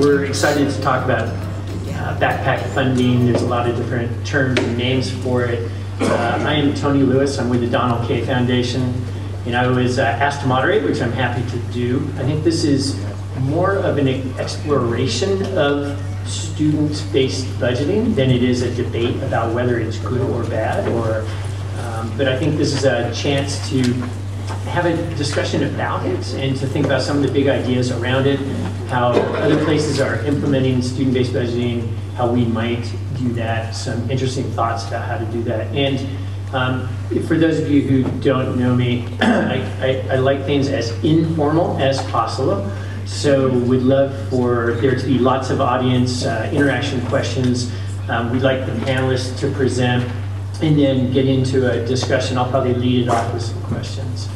we're excited to talk about backpack funding. There's a lot of different terms and names for it. I am Tony Lewis. I'm with the Donald K. Foundation, and I was asked to moderate, which I'm happy to do. I think this is more of an exploration of student-based budgeting than it is a debate about whether it's good or bad. But I think this is a chance to have a discussion about it and to think about some of the big ideas around it, how other places are implementing student-based budgeting, how we might do that, some interesting thoughts about how to do that. And for those of you who don't know me, I like things as informal as possible. So we'd love for there to be lots of audience interaction questions. We'd like the panelists to present and then get into a discussion. I'll probably lead it off with some questions.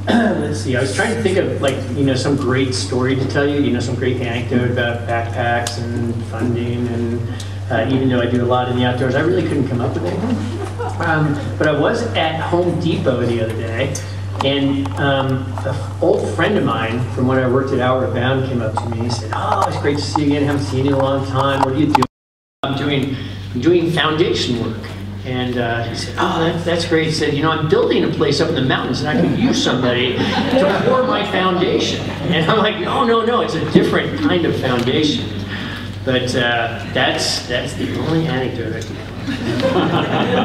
Let's see, I was trying to think of some great story to tell you, some great anecdote about backpacks and funding, and even though I do a lot in the outdoors, I really couldn't come up with anything. But I was at Home Depot the other day, and an old friend of mine from when I worked at Outward Bound came up to me and said, "Oh, it's great to see you again, haven't seen you in a long time, what are you doing?" I'm doing foundation work. And he said, "Oh, that's great." He said, "I'm building a place up in the mountains and I could use somebody to pour my foundation." And I'm like, no, it's a different kind of foundation. But that's the only anecdote I can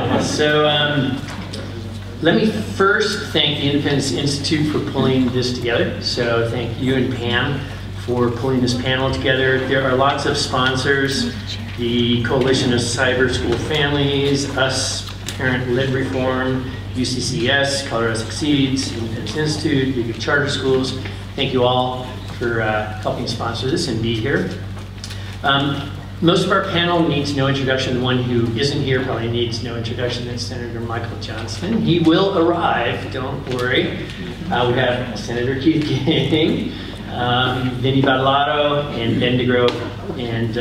tell. So let me first thank the Independence Institute for pulling this together. So thank you and Pam for pulling this panel together. There are lots of sponsors. The Coalition of Cyber School Families, US, Parent-Led Reform, UCCS, Colorado Succeeds, Independence Institute, League of Charter Schools. Thank you all for helping sponsor this and be here. Most of our panel needs no introduction. The one who isn't here probably needs no introduction. That's Senator Michael Johnston. He will arrive, don't worry. We have Senator Keith King, Vinny Badolato, and Ben DeGrow, and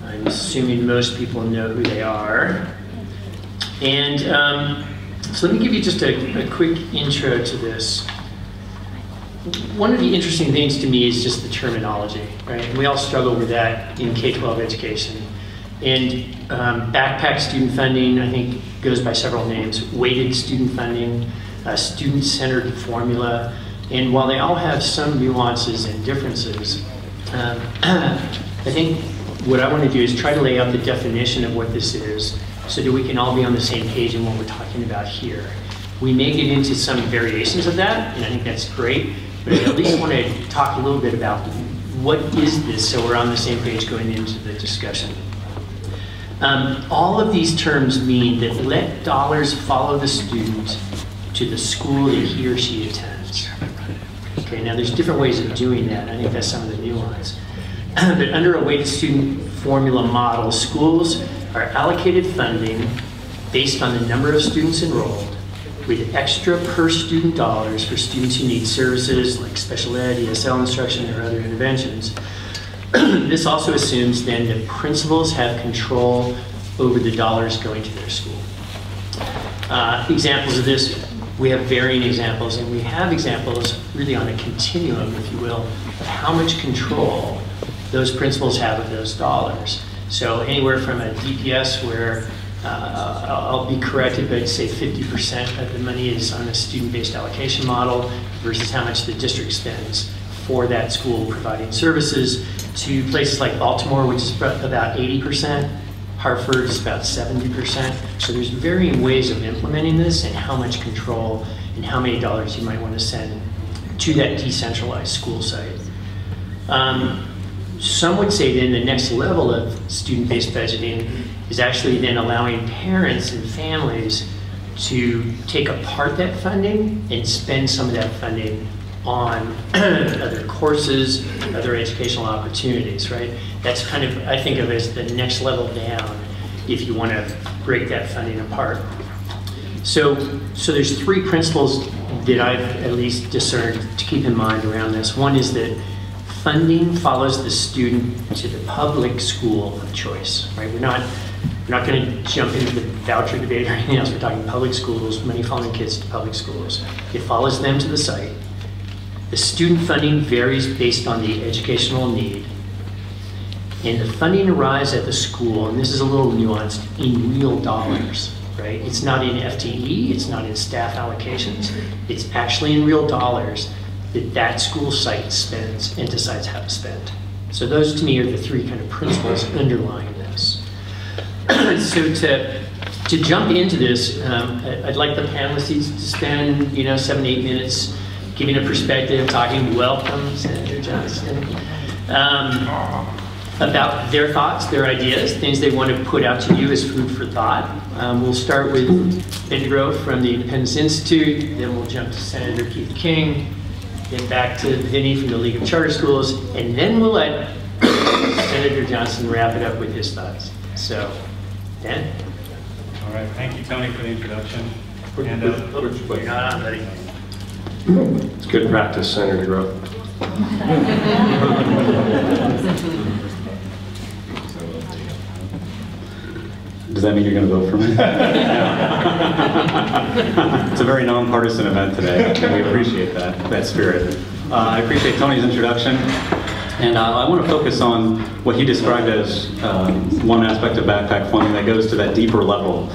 I'm assuming most people know who they are. And so let me give you just a quick intro to this. One of the interesting things to me is just the terminology, right? And we all struggle with that in K-12 education. And backpack student funding, I think, goes by several names. Weighted student funding, student-centered formula. And while they all have some nuances and differences, I think what I want to do is try to lay out the definition of what this is so that we can all be on the same page in what we're talking about here. We may get into some variations of that, and I think that's great, but I at least want to talk a little bit about what is this so we're on the same page going into the discussion. All of these terms mean that let dollars follow the student to the school that he or she attends. Okay, now there's different ways of doing that. I think that's some of the nuance. But under a weighted student formula model, schools are allocated funding based on the number of students enrolled, with extra per student dollars for students who need services like special ed, ESL instruction, or other interventions. This also assumes then that principals have control over the dollars going to their school. Examples of this, we have varying examples, and we have examples really on a continuum, if you will, of how much control those principals have of those dollars. So anywhere from a DPS where I'll be corrected, but say 50% of the money is on a student-based allocation model versus how much the district spends for that school providing services, to places like Baltimore, which is about 80%, Hartford is about 70%. So there's varying ways of implementing this and how much control and how many dollars you might want to send to that decentralized school site. Some would say then the next level of student-based budgeting is actually then allowing parents and families to take apart that funding and spend some of that funding on other courses, other educational opportunities, right? That's kind of, I think of as the next level down if you want to break that funding apart. So there's three principles that I've at least discerned to keep in mind around this. One is that funding follows the student to the public school of choice, right? We're not going to jump into the voucher debate or anything else. We're talking public schools, money following kids to public schools. It follows them to the site. The student funding varies based on the educational need. And the funding arrives at the school, and this is a little nuanced, in real dollars, right? It's not in FTE, it's not in staff allocations, it's actually in real dollars that school site spends and decides how to spend. So those to me are the three kind of principles underlying this. So to jump into this, I'd like the panelists to spend 7-8 minutes giving a perspective, talking, welcome Senator Johnston, about their thoughts, their ideas, things they want to put out to you as food for thought. We'll start with Ben DeGrow from the Independence Institute, then we'll jump to Senator Keith King, then back to Vinny from the League of Charter Schools, and then we'll let Senator Johnston wrap it up with his thoughts. So, Dan? All right, thank you, Tony, for the introduction. You're not on, buddy. It's good practice, Senator DeGrow. Does that mean you're going to vote for me? It's a very nonpartisan event today, and we appreciate that spirit. I appreciate Tony's introduction, and I want to focus on what he described as one aspect of backpack funding that goes to that deeper level,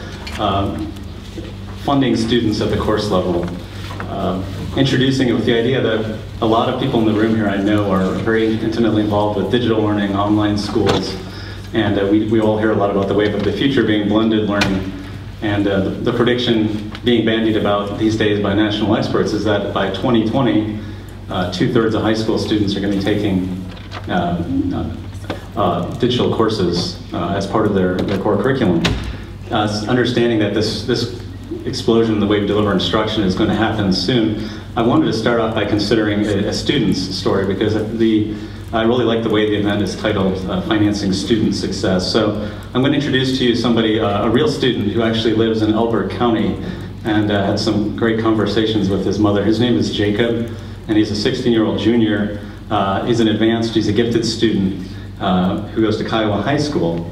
funding students at the course level. Introducing it with the idea that a lot of people in the room here I know are very intimately involved with digital learning, online schools, and we all hear a lot about the wave of the future being blended learning. And the prediction being bandied about these days by national experts is that by 2020, 2/3 of high school students are going to be taking digital courses as part of their core curriculum. Understanding that this explosion in the way we deliver instruction is going to happen soon, I wanted to start off by considering a student's story, because I really like the way the event is titled, Financing Student Success. So I'm going to introduce to you somebody, a real student who actually lives in Elbert County, and had some great conversations with his mother. His name is Jacob, and he's a 16-year-old junior. He's a gifted student who goes to Kiowa High School.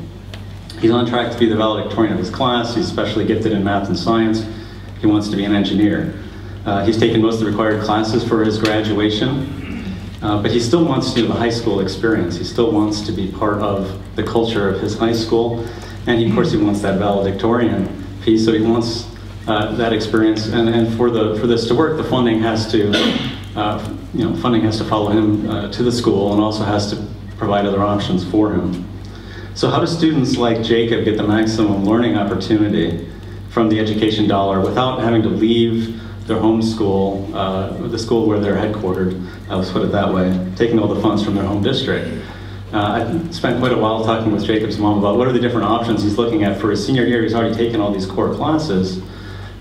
He's on track to be the valedictorian of his class. He's especially gifted in math and science. He wants to be an engineer. He's taken most of the required classes for his graduation. But he still wants to do the high school experience. He still wants to be part of the culture of his high school. And of course he wants that valedictorian piece, so he wants that experience. And for this to work, the funding has to, funding has to follow him to the school, and also has to provide other options for him. So how do students like Jacob get the maximum learning opportunity from the education dollar without having to leave their home school, the school where they're headquartered, let's put it that way, taking all the funds from their home district? I spent quite a while talking with Jacob's mom about what are the different options he's looking at for his senior year. He's already taken all these core classes.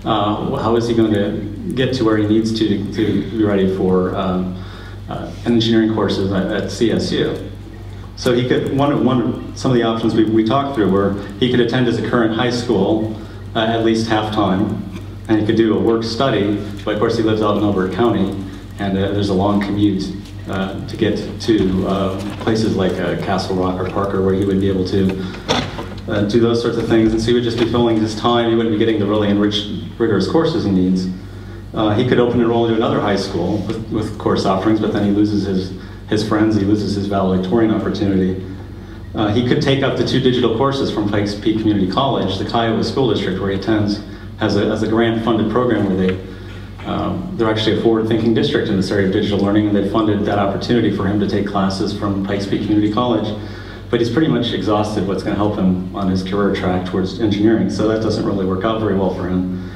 How is he going to get to where he needs to be ready for engineering courses at CSU? So he could, some of the options we talked through were he could attend his current high school at least half-time, and he could do a work-study, but of course he lives out in Elbert County, and there's a long commute to get to places like Castle Rock or Parker, where he would be able to do those sorts of things, and so he would just be filling his time. He wouldn't be getting the really enriched, rigorous courses he needs. He could open enroll into another high school with course offerings, but then he loses his friends, he loses his valedictorian opportunity. He could take up to 2 digital courses from Pikes Peak Community College. The Kiowa School District, where he attends, has a grant-funded program where they're actually a forward-thinking district in this area of digital learning, and they funded that opportunity for him to take classes from Pikes Peak Community College. But he's pretty much exhausted what's going to help him on his career track towards engineering, so that doesn't really work out very well for him.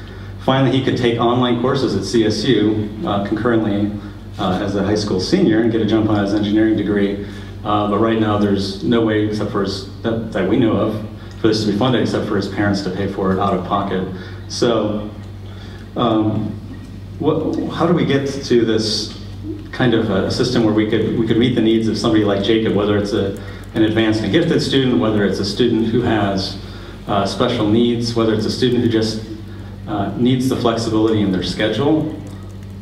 Finally, he could take online courses at CSU concurrently as a high school senior and get a jump on his engineering degree. But right now there's no way, except for that we know of, for this to be funded except for his parents to pay for it out of pocket. So how do we get to this kind of a system where we could meet the needs of somebody like Jacob, whether it's an advanced and gifted student, whether it's a student who has special needs, whether it's a student who just needs the flexibility in their schedule,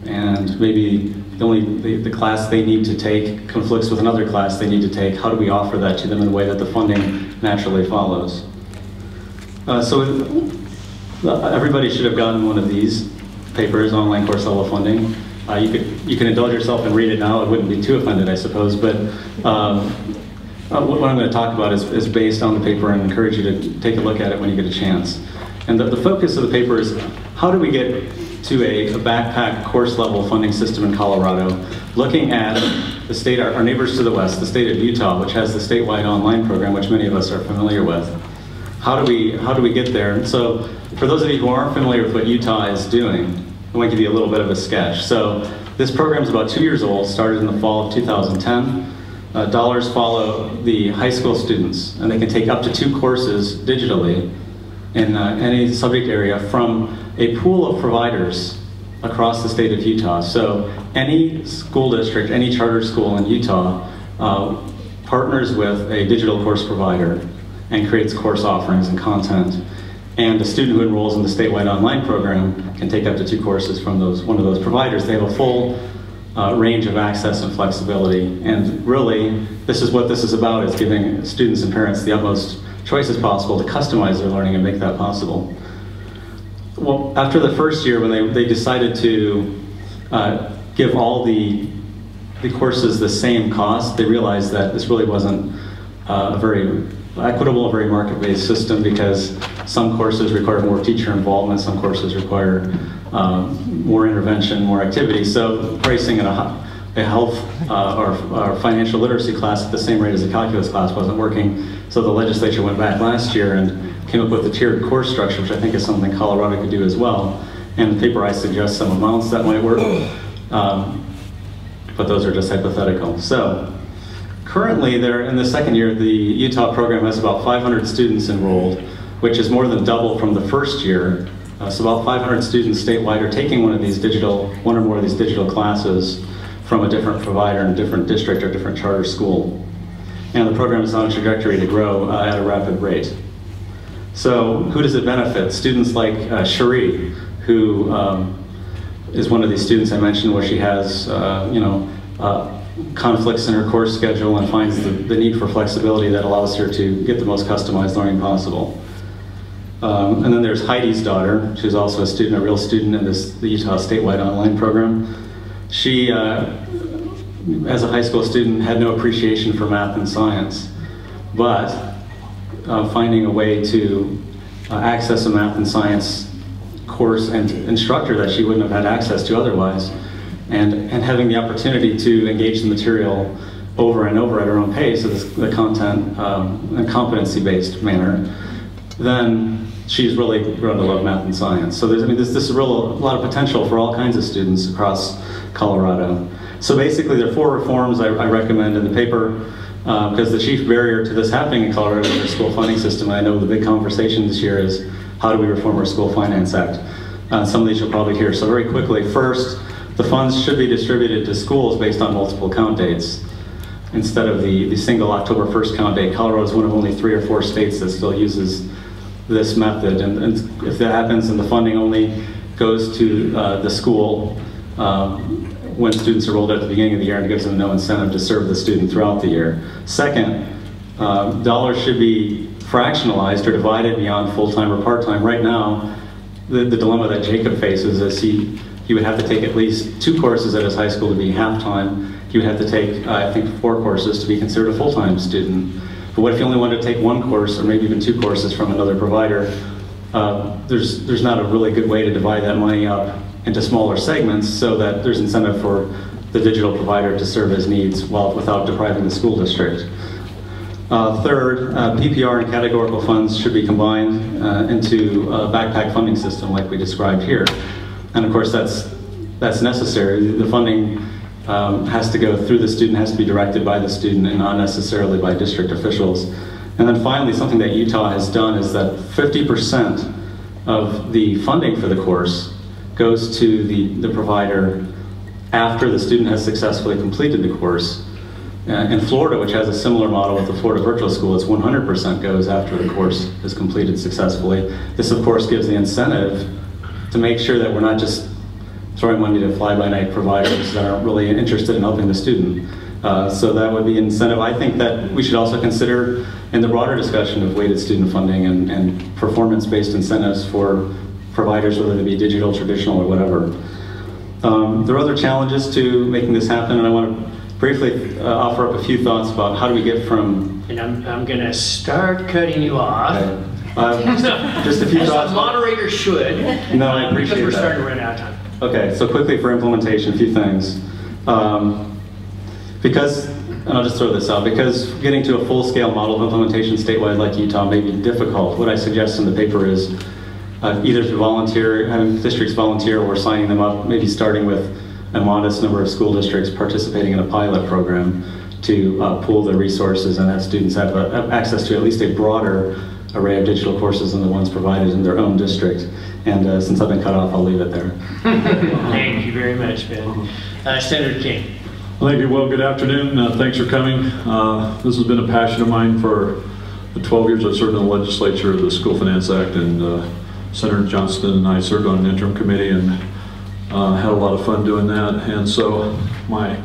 and maybe the class they need to take conflicts with another class they need to take. How do we offer that to them in a way that the funding naturally follows? So everybody should have gotten one of these papers, Online Course Level Funding. You can indulge yourself and read it now. I wouldn't be too offended, I suppose. But what I'm going to talk about is based on the paper, and encourage you to take a look at it when you get a chance. And the focus of the paper is how do we get to a backpack course level funding system in Colorado, looking at the state, our neighbors to the west, the state of Utah, which has the statewide online program, which many of us are familiar with. How do we get there? And so, for those of you who aren't familiar with what Utah is doing, I want to give you a little bit of a sketch. So, this program is about 2 years old, started in the fall of 2010. Dollars follow the high school students, and they can take up to 2 courses digitally in any subject area from a pool of providers across the state of Utah. So any school district, any charter school in Utah partners with a digital course provider and creates course offerings and content. And the student who enrolls in the statewide online program can take up to 2 courses from one of those providers. They have a full range of access and flexibility. And really, this is what this is about, is giving students and parents the utmost choices possible to customize their learning and make that possible. Well, after the first year, when they decided to give all the courses the same cost, they realized that this really wasn't a very equitable, a very market-based system, because some courses require more teacher involvement, some courses require more intervention, more activity. So pricing in a health or financial literacy class at the same rate as a calculus class wasn't working. So the legislature went back last year and came up with a tiered course structure, which I think is something Colorado could do as well. And in the paper I suggest some amounts that might work, but those are just hypothetical. So currently, in the second year, the Utah program has about 500 students enrolled, which is more than double from the first year. So about 500 students statewide are taking one or more of these digital classes from a different provider in a different district or different charter school. And the program is on a trajectory to grow at a rapid rate. So who does it benefit? Students like Cherie, who is one of these students I mentioned, where she has conflicts in her course schedule and finds the need for flexibility that allows her to get the most customized learning possible. And then there's Heidi's daughter, who's also a real student in the Utah statewide online program. She, as a high school student, had no appreciation for math and science, but finding a way to access a math and science course and instructor that she wouldn't have had access to otherwise, and having the opportunity to engage the material over and over at her own pace, the content and competency-based manner, then she's really grown to love math and science. So there's a lot of potential for all kinds of students across Colorado. So basically, there are 4 reforms I recommend in the paper, because the chief barrier to this happening in Colorado is our school funding system. I know the big conversation this year is, how do we reform our School Finance Act? Some of these you'll probably hear. So very quickly, first, the funds should be distributed to schools based on multiple count dates, instead of the single October 1st count date. Colorado is one of only 3 or 4 states that still uses this method. And if that happens, then the funding only goes to the school when students are enrolled at the beginning of the year, and gives them no incentive to serve the student throughout the year. Second, dollars should be fractionalized or divided beyond full-time or part-time. Right now, the dilemma that Jacob faces is he would have to take at least 2 courses at his high school to be half-time. He would have to take, I think, 4 courses to be considered a full-time student. But what if you only wanted to take 1 course, or maybe even 2 courses from another provider? There's not a really good way to divide that money up into smaller segments so that there's incentive for the digital provider to serve his needs without depriving the school district. Third, PPR and categorical funds should be combined into a backpack funding system like we described here. And of course, that's necessary. The funding has to go through the student, has to be directed by the student, and not necessarily by district officials. And then finally, something that Utah has done is that 50% of the funding for the course goes to the provider after the student has successfully completed the course. In Florida, which has a similar model with the Florida Virtual School, it's 100% goes after the course is completed successfully. This, of course, gives the incentive to make sure that we're not just throwing money to fly-by-night providers that aren't really interested in helping the student. So that would be incentive. I think that we should also consider in the broader discussion of weighted student funding and performance-based incentives for providers, whether they be digital, traditional, or whatever. There are other challenges to making this happen, and I want to briefly offer up a few thoughts about how do we get from... And I'm going to start cutting you off. Just a few As thoughts. the moderator should. No, I appreciate because we're that. starting to run out of time. Okay, so quickly for implementation, a few things. And I'll just throw this out, because getting to a full-scale model of implementation statewide like Utah may be difficult. What I suggest in the paper is either to volunteer, having districts volunteer, or signing them up, maybe starting with a modest number of school districts participating in a pilot program to pool their resources and have students have access to at least a broader array of digital courses than the ones provided in their own district. And since I've been cut off, I'll leave it there. Thank you very much, Ben. Senator King. Thank you. Well, good afternoon. Thanks for coming. This has been a passion of mine for the 12 years I've served in the legislature, the School Finance Act, and Senator Johnston and I served on an interim committee and had a lot of fun doing that. And so my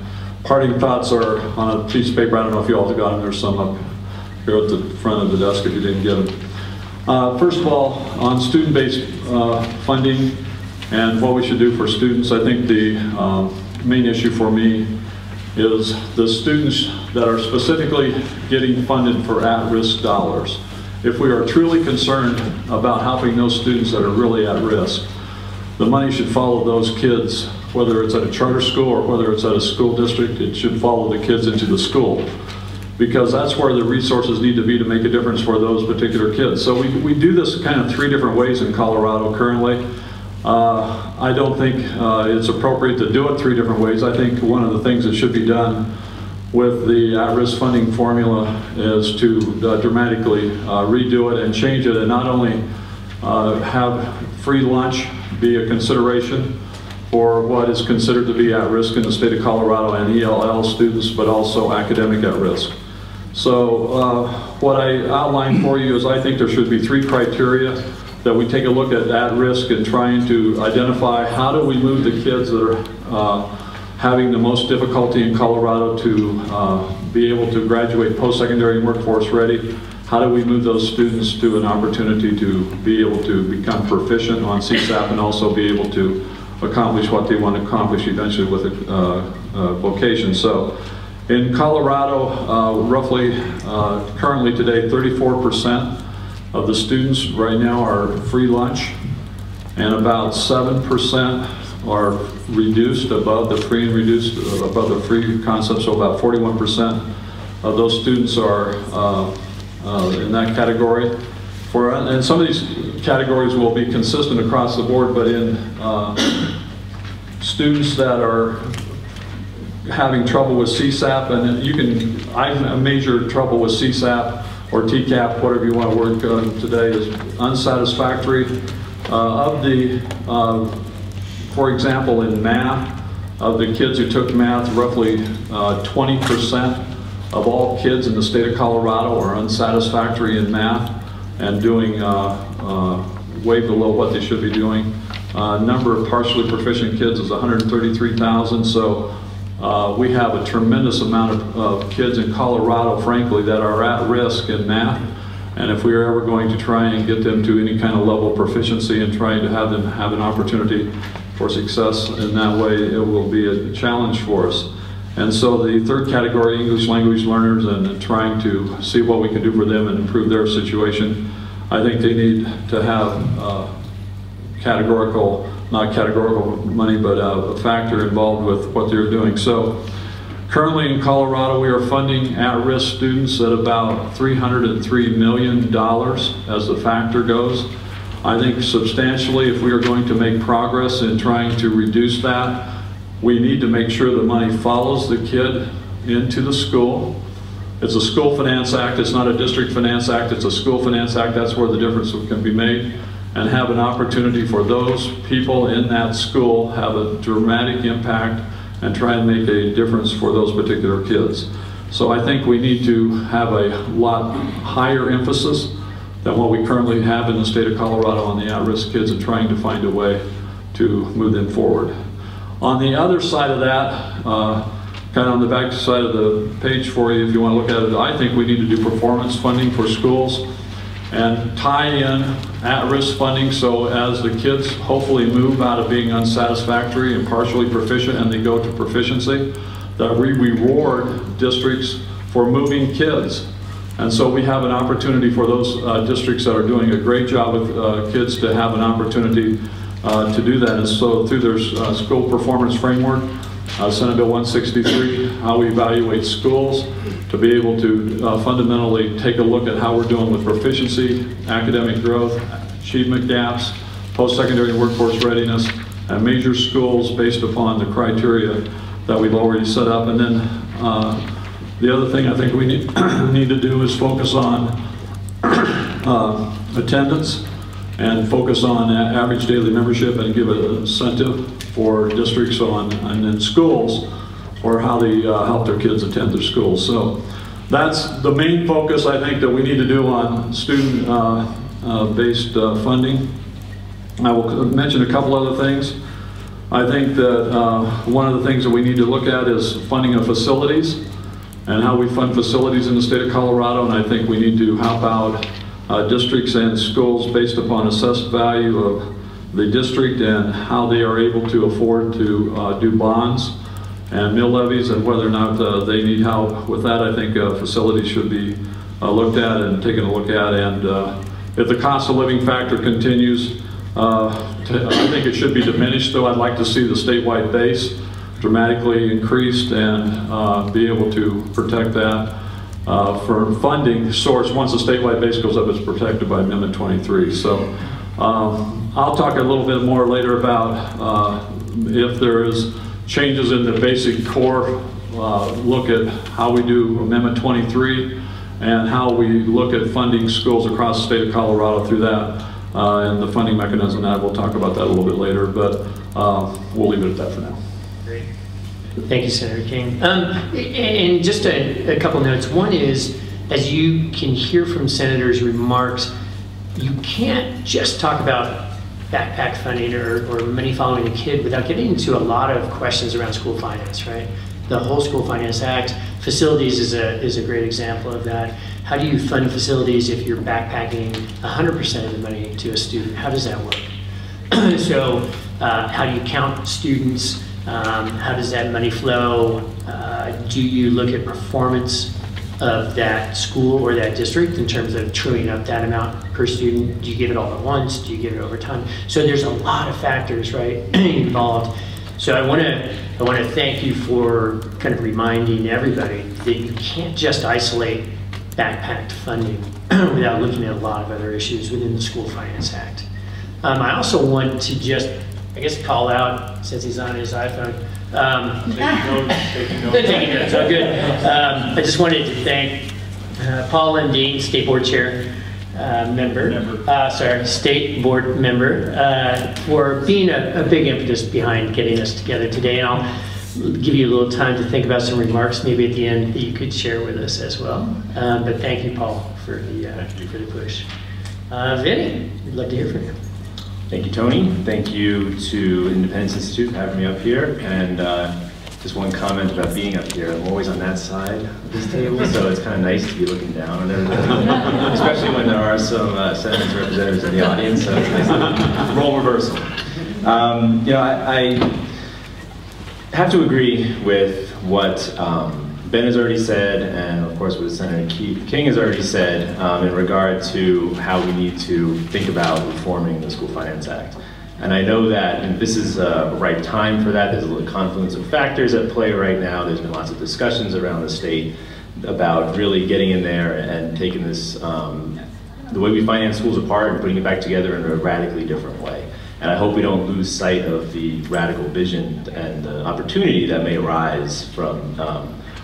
parting thoughts are on a piece of paper. I don't know if you all got them. There's some up here at the front of the desk if you didn't get them. First of all, on student-based funding and what we should do for students, I think the main issue for me is the students that are specifically getting funded for at-risk dollars. If we are truly concerned about helping those students that are really at risk, the money should follow those kids, whether it's at a charter school or whether it's at a school district. It should follow the kids into the school, because that's where the resources need to be to make a difference for those particular kids. So we do this kind of 3 different ways in Colorado currently. I don't think it's appropriate to do it 3 different ways. I think one of the things that should be done with the at-risk funding formula is to dramatically redo it and change it, and not only have free lunch be a consideration for what is considered to be at risk in the state of Colorado and ELL students, but also academic at risk. So what I outlined for you is I think there should be 3 criteria that we take a look at risk and trying to identify how do we move the kids that are having the most difficulty in Colorado to be able to graduate post-secondary and workforce ready. How do we move those students to an opportunity to be able to become proficient on CSAP and also be able to accomplish what they want to accomplish eventually with a vocation. So in Colorado, roughly currently today, 34% of the students right now are free lunch, and about 7% are reduced above the free and reduced above the free concept. So about 41% of those students are in that category. And some of these categories will be consistent across the board, but in students that are having trouble with CSAP, and I measure trouble with CSAP or TCAP, whatever you want to work today, is unsatisfactory. For example, in math, of the kids who took math, roughly 20% of all kids in the state of Colorado are unsatisfactory in math and doing way below what they should be doing. Number of partially proficient kids is 133,000, so we have a tremendous amount of kids in Colorado, frankly, that are at risk in math. And if we are ever going to try and get them to any kind of level of proficiency and trying to have them have an opportunity for success in that way, it will be a challenge for us. And so the 3rd category, English language learners, and trying to see what we can do for them and improve their situation, I think they need to have not categorical money, but a factor involved with what they're doing. So currently in Colorado, we are funding at-risk students at about $303 million as the factor goes. I think substantially, if we are going to make progress in trying to reduce that, we need to make sure the money follows the kid into the school. It's a school finance act, it's not a district finance act, it's a school finance act. That's where the difference can be made, and have an opportunity for those people in that school have a dramatic impact and try and make a difference for those particular kids. So I think we need to have a lot higher emphasis than what we currently have in the state of Colorado on the at-risk kids and trying to find a way to move them forward. On the other side of that, kind of on the back side of the page for you, if you want to look at it, I think we need to do performance funding for schools. and tie in at-risk funding, so as the kids hopefully move out of being unsatisfactory and partially proficient and they go to proficiency, that we reward districts for moving kids. And so we have an opportunity for those districts that are doing a great job with kids to have an opportunity to do that. And so through their school performance framework, Senate Bill 163, how we evaluate schools, to be able to fundamentally take a look at how we're doing with proficiency, academic growth, achievement gaps, post-secondary workforce readiness, and measure schools based upon the criteria that we've already set up. And then the other thing I think we need to do is focus on attendance and focus on average daily membership and give an incentive for districts and then schools for how they help their kids attend their schools. So that's the main focus I think that we need to do on student-based funding. I will mention a couple other things. I think that one of the things that we need to look at is funding of facilities and how we fund facilities in the state of Colorado, and I think we need to help out districts and schools based upon assessed value of the district and how they are able to afford to do bonds and mill levies, and whether or not they need help with that. I think facilities should be looked at and taken a look at, and if the cost of living factor continues, I think it should be diminished, though I'd like to see the statewide base dramatically increased and be able to protect that for funding source. Once the statewide base goes up, it's protected by Amendment 23. So I'll talk a little bit more later about if there is changes in the basic core, look at how we do Amendment 23 and how we look at funding schools across the state of Colorado through that and the funding mechanism. That we'll talk about that a little bit later, but we'll leave it at that for now. Great. Thank you, Senator King. And just a couple notes. One is, as you can hear from Senator's remarks, you can't just talk about backpack funding or money following a kid without getting into a lot of questions around school finance, right? The whole School Finance Act, facilities is a great example of that. How do you fund facilities if you're backpacking 100% of the money to a student? How does that work? So how do you count students? How does that money flow? Do you look at performance of that school or that district in terms of truing up that amount per student? Do you give it all at once? Do you give it over time? So there's a lot of factors, right, involved. So I want to thank you for kind of reminding everybody that you can't just isolate backpacked funding without looking at a lot of other issues within the School Finance Act. I also want to just, I guess, call out, since he's on his iPhone, taking notes, oh good. I just wanted to thank Paul Lundeen, State Board Chair, State Board member, for being a big impetus behind getting us together today. And I'll give you a little time to think about some remarks maybe at the end that you could share with us as well. But thank you, Paul, for the push. Vinny, we'd love to hear from you. Thank you, Tony. Thank you to Independence Institute for having me up here. And just one comment about being up here. I'm always on that side of this table, so it's kind of nice to be looking down on everybody, especially when there are some senators and representatives in the audience. So it's nice to role reversal. You know, I have to agree with what Ben has already said, and of course what Senator King has already said in regard to how we need to think about reforming the School Finance Act. And I know that this is a right time for that. There's a little confluence of factors at play right now. There's been lots of discussions around the state about really getting in there and taking this, the way we finance schools apart and putting it back together in a radically different way. And I hope we don't lose sight of the radical vision and the opportunity that may arise from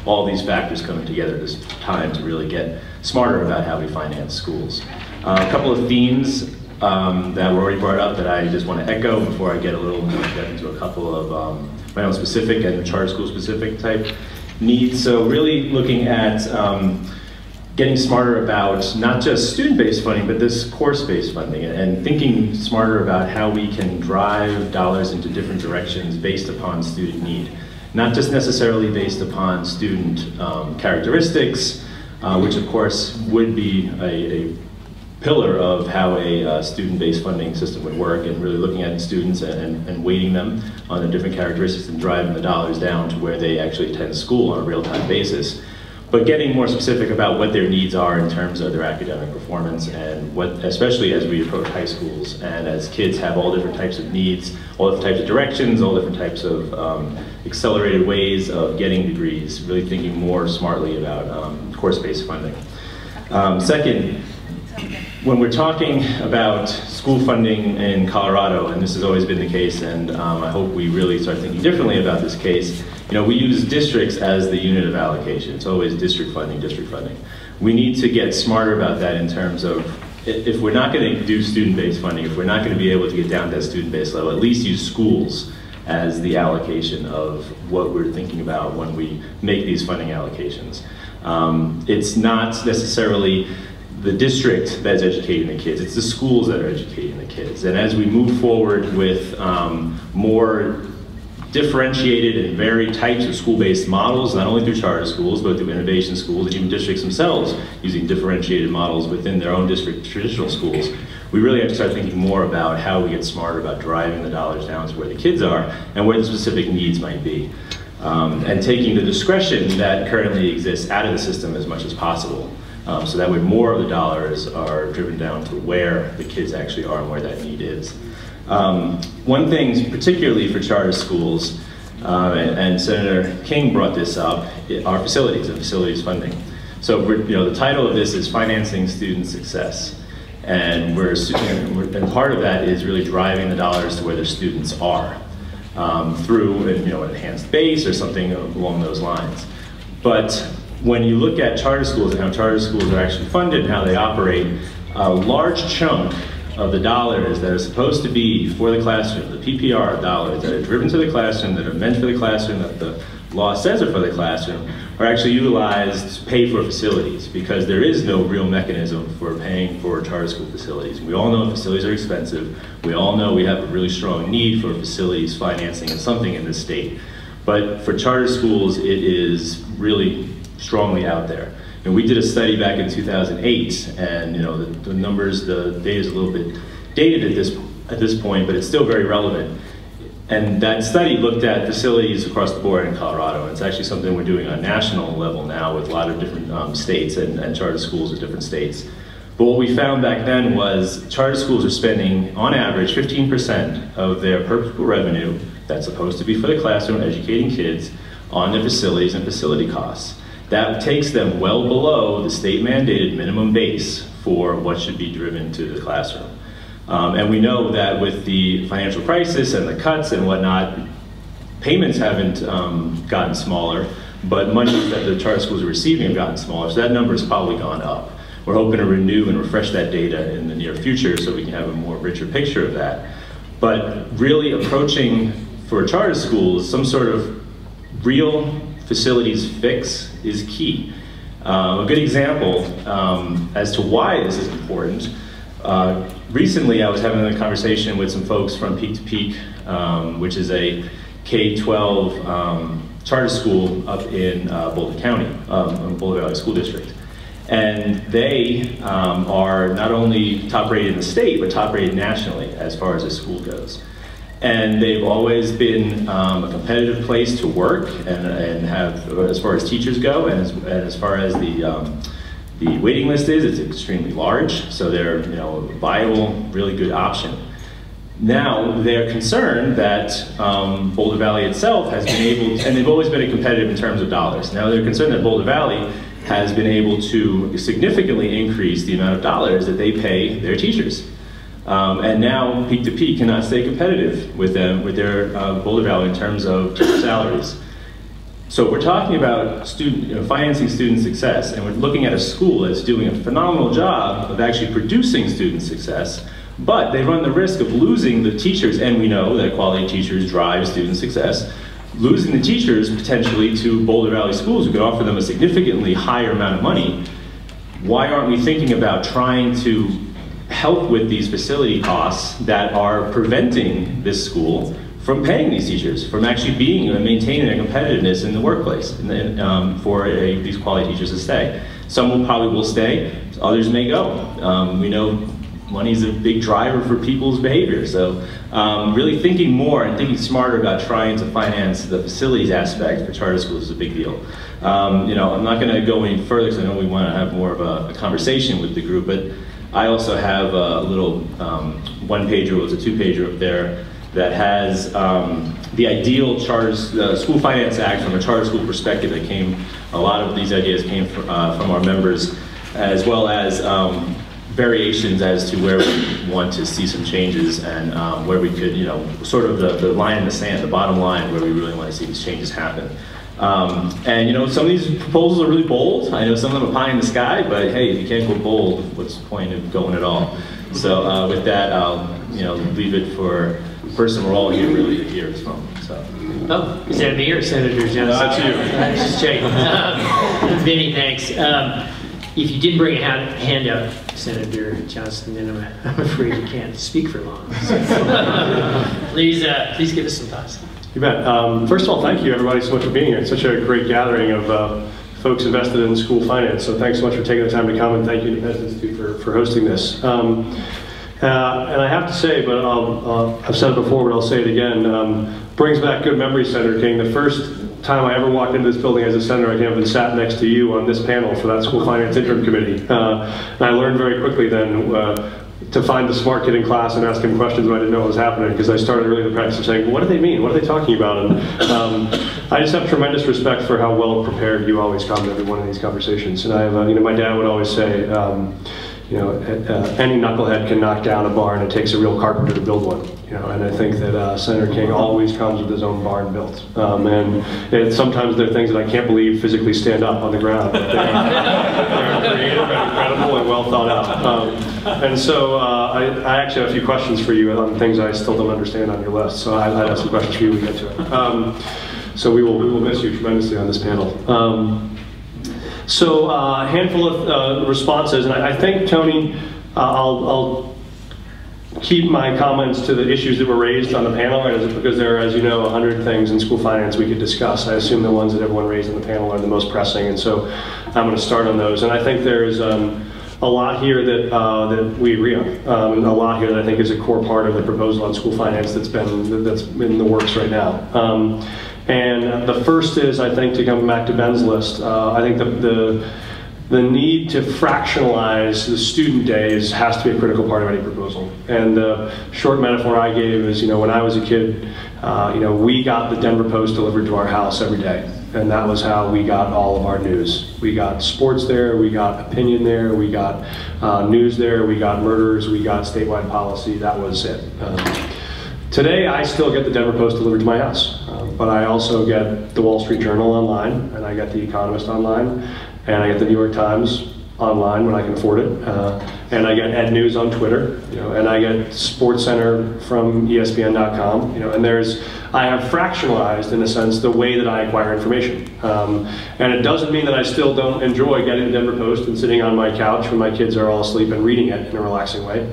all these factors coming together at this time to really get smarter about how we finance schools. A couple of themes that were already brought up that I just want to echo before I get a little more into a couple of my own specific and charter school specific type needs. So really looking at getting smarter about not just student-based funding, but this course-based funding, and thinking smarter about how we can drive dollars into different directions based upon student need. Not just necessarily based upon student characteristics, which of course would be a pillar of how a student-based funding system would work, and really looking at students and weighting them on the different characteristics and driving the dollars down to where they actually attend school on a real-time basis. But getting more specific about what their needs are in terms of their academic performance, and what, especially as we approach high schools and as kids have all different types of needs, all different types of directions, all different types of accelerated ways of getting degrees, really thinking more smartly about course-based funding. Second, when we're talking about school funding in Colorado, and this has always been the case, and I hope we really start thinking differently about this case, we use districts as the unit of allocation. It's always district funding, district funding. We need to get smarter about that in terms of, if we're not going to do student-based funding, if we're not going to be able to get down to that student-based level, at least use schools as the allocation of what we're thinking about when we make these funding allocations. It's not necessarily the district that's educating the kids, it's the schools that are educating the kids. And as we move forward with more differentiated and varied types of school-based models, not only through charter schools, but through innovation schools, and even districts themselves using differentiated models within their own district traditional schools, we really have to start thinking more about how we get smarter about driving the dollars down to where the kids are and where the specific needs might be. And taking the discretion that currently exists out of the system as much as possible. So that way more of the dollars are driven down to where the kids actually are and where that need is. One thing, particularly for charter schools, and Senator King brought this up, are facilities and facilities funding. So the title of this is Financing Student Success. And and part of that is really driving the dollars to where their students are through an enhanced base or something along those lines. But when you look at charter schools and how charter schools are actually funded and how they operate, a large chunk of the dollars that are supposed to be for the classroom, the PPR dollars that are driven to the classroom, that are meant for the classroom, that the law says are for the classroom, are actually utilized to pay for facilities, because there is no real mechanism for paying for charter school facilities. We all know facilities are expensive. We all know we have a really strong need for facilities financing and something in this state. But for charter schools, it is really strongly out there. And we did a study back in 2008, and the numbers, the data is a little bit dated at this point, but it's still very relevant. And that study looked at facilities across the board in Colorado. And it's actually something we're doing on a national level now with a lot of different states and charter schools in different states. But what we found back then was charter schools are spending, on average, 15% of their per pupil revenue that's supposed to be for the classroom, educating kids, on their facilities and facility costs. That takes them well below the state-mandated minimum base for what should be driven to the classroom. And we know that with the financial crisis and the cuts and whatnot, payments haven't gotten smaller, but money that the charter schools are receiving have gotten smaller, so that number has probably gone up. We're hoping to renew and refresh that data in the near future so we can have a more richer picture of that. But really approaching, for charter schools, some sort of real facilities fix is key. A good example as to why this is important. Recently I was having a conversation with some folks from Peak to Peak, which is a K-12 charter school up in Boulder County, Boulder Valley School District. And they are not only top rated in the state, but top rated nationally as far as the school goes. And they've always been a competitive place to work and have, as far as teachers go, and as far as the waiting list is, it's extremely large. So they're a viable, really good option. Now they're concerned that Boulder Valley itself has been able to, and they've always been competitive in terms of dollars. Now they're concerned that Boulder Valley has been able to significantly increase the amount of dollars that they pay their teachers. And now Peak to Peak cannot stay competitive with them, with their Boulder Valley in terms of teacher salaries. So we're talking about financing student success, and we're looking at a school that's doing a phenomenal job of actually producing student success, but they run the risk of losing the teachers, and we know that quality teachers drive student success, losing the teachers potentially to Boulder Valley schools who could offer them a significantly higher amount of money. Why aren't we thinking about trying to help with these facility costs that are preventing this school from paying these teachers, from actually being and maintaining their competitiveness in the workplace for these quality teachers to stay? Some will stay, others may go. We know money is a big driver for people's behavior, so really thinking more and thinking smarter about trying to finance the facilities aspect for charter schools is a big deal. You know, I'm not going to go any further because I know we want to have more of a conversation with the group, but I also have a little one-pager, it was a two-pager up there, that has the ideal School Finance Act from a charter school perspective that a lot of these ideas came from our members, as well as variations as to where we want to see some changes and where we could, you know, sort of the line in the sand, the bottom line where we really want to see these changes happen. And you know, some of these proposals are really bold. I know some of them are pie in the sky, but hey, if you can't go bold, what's the point of going at all? So with that, I'll leave it for the person we're all here really to hear as well. So. Oh, is that me or Senator Johnston? No, that's you. Just checking. Vinny, thanks. If you did bring a handout, Senator Johnston, then I'm afraid you can't speak for long. So, please give us some thoughts. You bet. First of all, thank you everybody so much for being here. It's such a great gathering of folks invested in school finance. So thanks so much for taking the time to come, and thank you to the Independence Institute for hosting this. And I have to say, but I've said it before, but I'll say it again, brings back good memories, Senator King. The first time I ever walked into this building as a senator, I came up and sat next to you on this panel for that School Finance Interim Committee. And I learned very quickly then to find the smart kid in class and ask him questions when I didn't know what was happening, because I started really the practice of saying, well, what do they mean? What are they talking about? And I just have tremendous respect for how well prepared you always come to every one of these conversations. And I have, my dad would always say, any knucklehead can knock down a barn. It takes a real carpenter to build one. And I think that Senator King always comes with his own barn built. And sometimes there are things that I can't believe physically stand up on the ground. But they're creative and incredible and well thought out. And so I actually have a few questions for you on things I still don't understand on your list. So I have some questions for you when we get to it. So we will miss you tremendously on this panel. So a handful of responses, and I think, Tony, I'll keep my comments to the issues that were raised on the panel, because there are, as you know, 100 things in school finance we could discuss. I assume the ones that everyone raised on the panel are the most pressing, and so I'm going to start on those. And I think there's a lot here that we agree on, and a lot here that I think is a core part of the proposal on school finance that's in the works right now. And the first is, I think, to come back to Ben's list, I think the need to fractionalize the student days has to be a critical part of any proposal. And the short metaphor I gave is, when I was a kid, we got the Denver Post delivered to our house every day. And that was how we got all of our news. We got sports there, we got opinion there, we got news there, we got murders, we got statewide policy, that was it. Today, I still get the Denver Post delivered to my house, but I also get the Wall Street Journal online, and I get the Economist online, and I get the New York Times online when I can afford it, and I get Ed News on Twitter, and I get SportsCenter from ESPN.com, and I have fractionalized, in a sense, the way that I acquire information. And it doesn't mean that I still don't enjoy getting the Denver Post and sitting on my couch when my kids are all asleep and reading it in a relaxing way.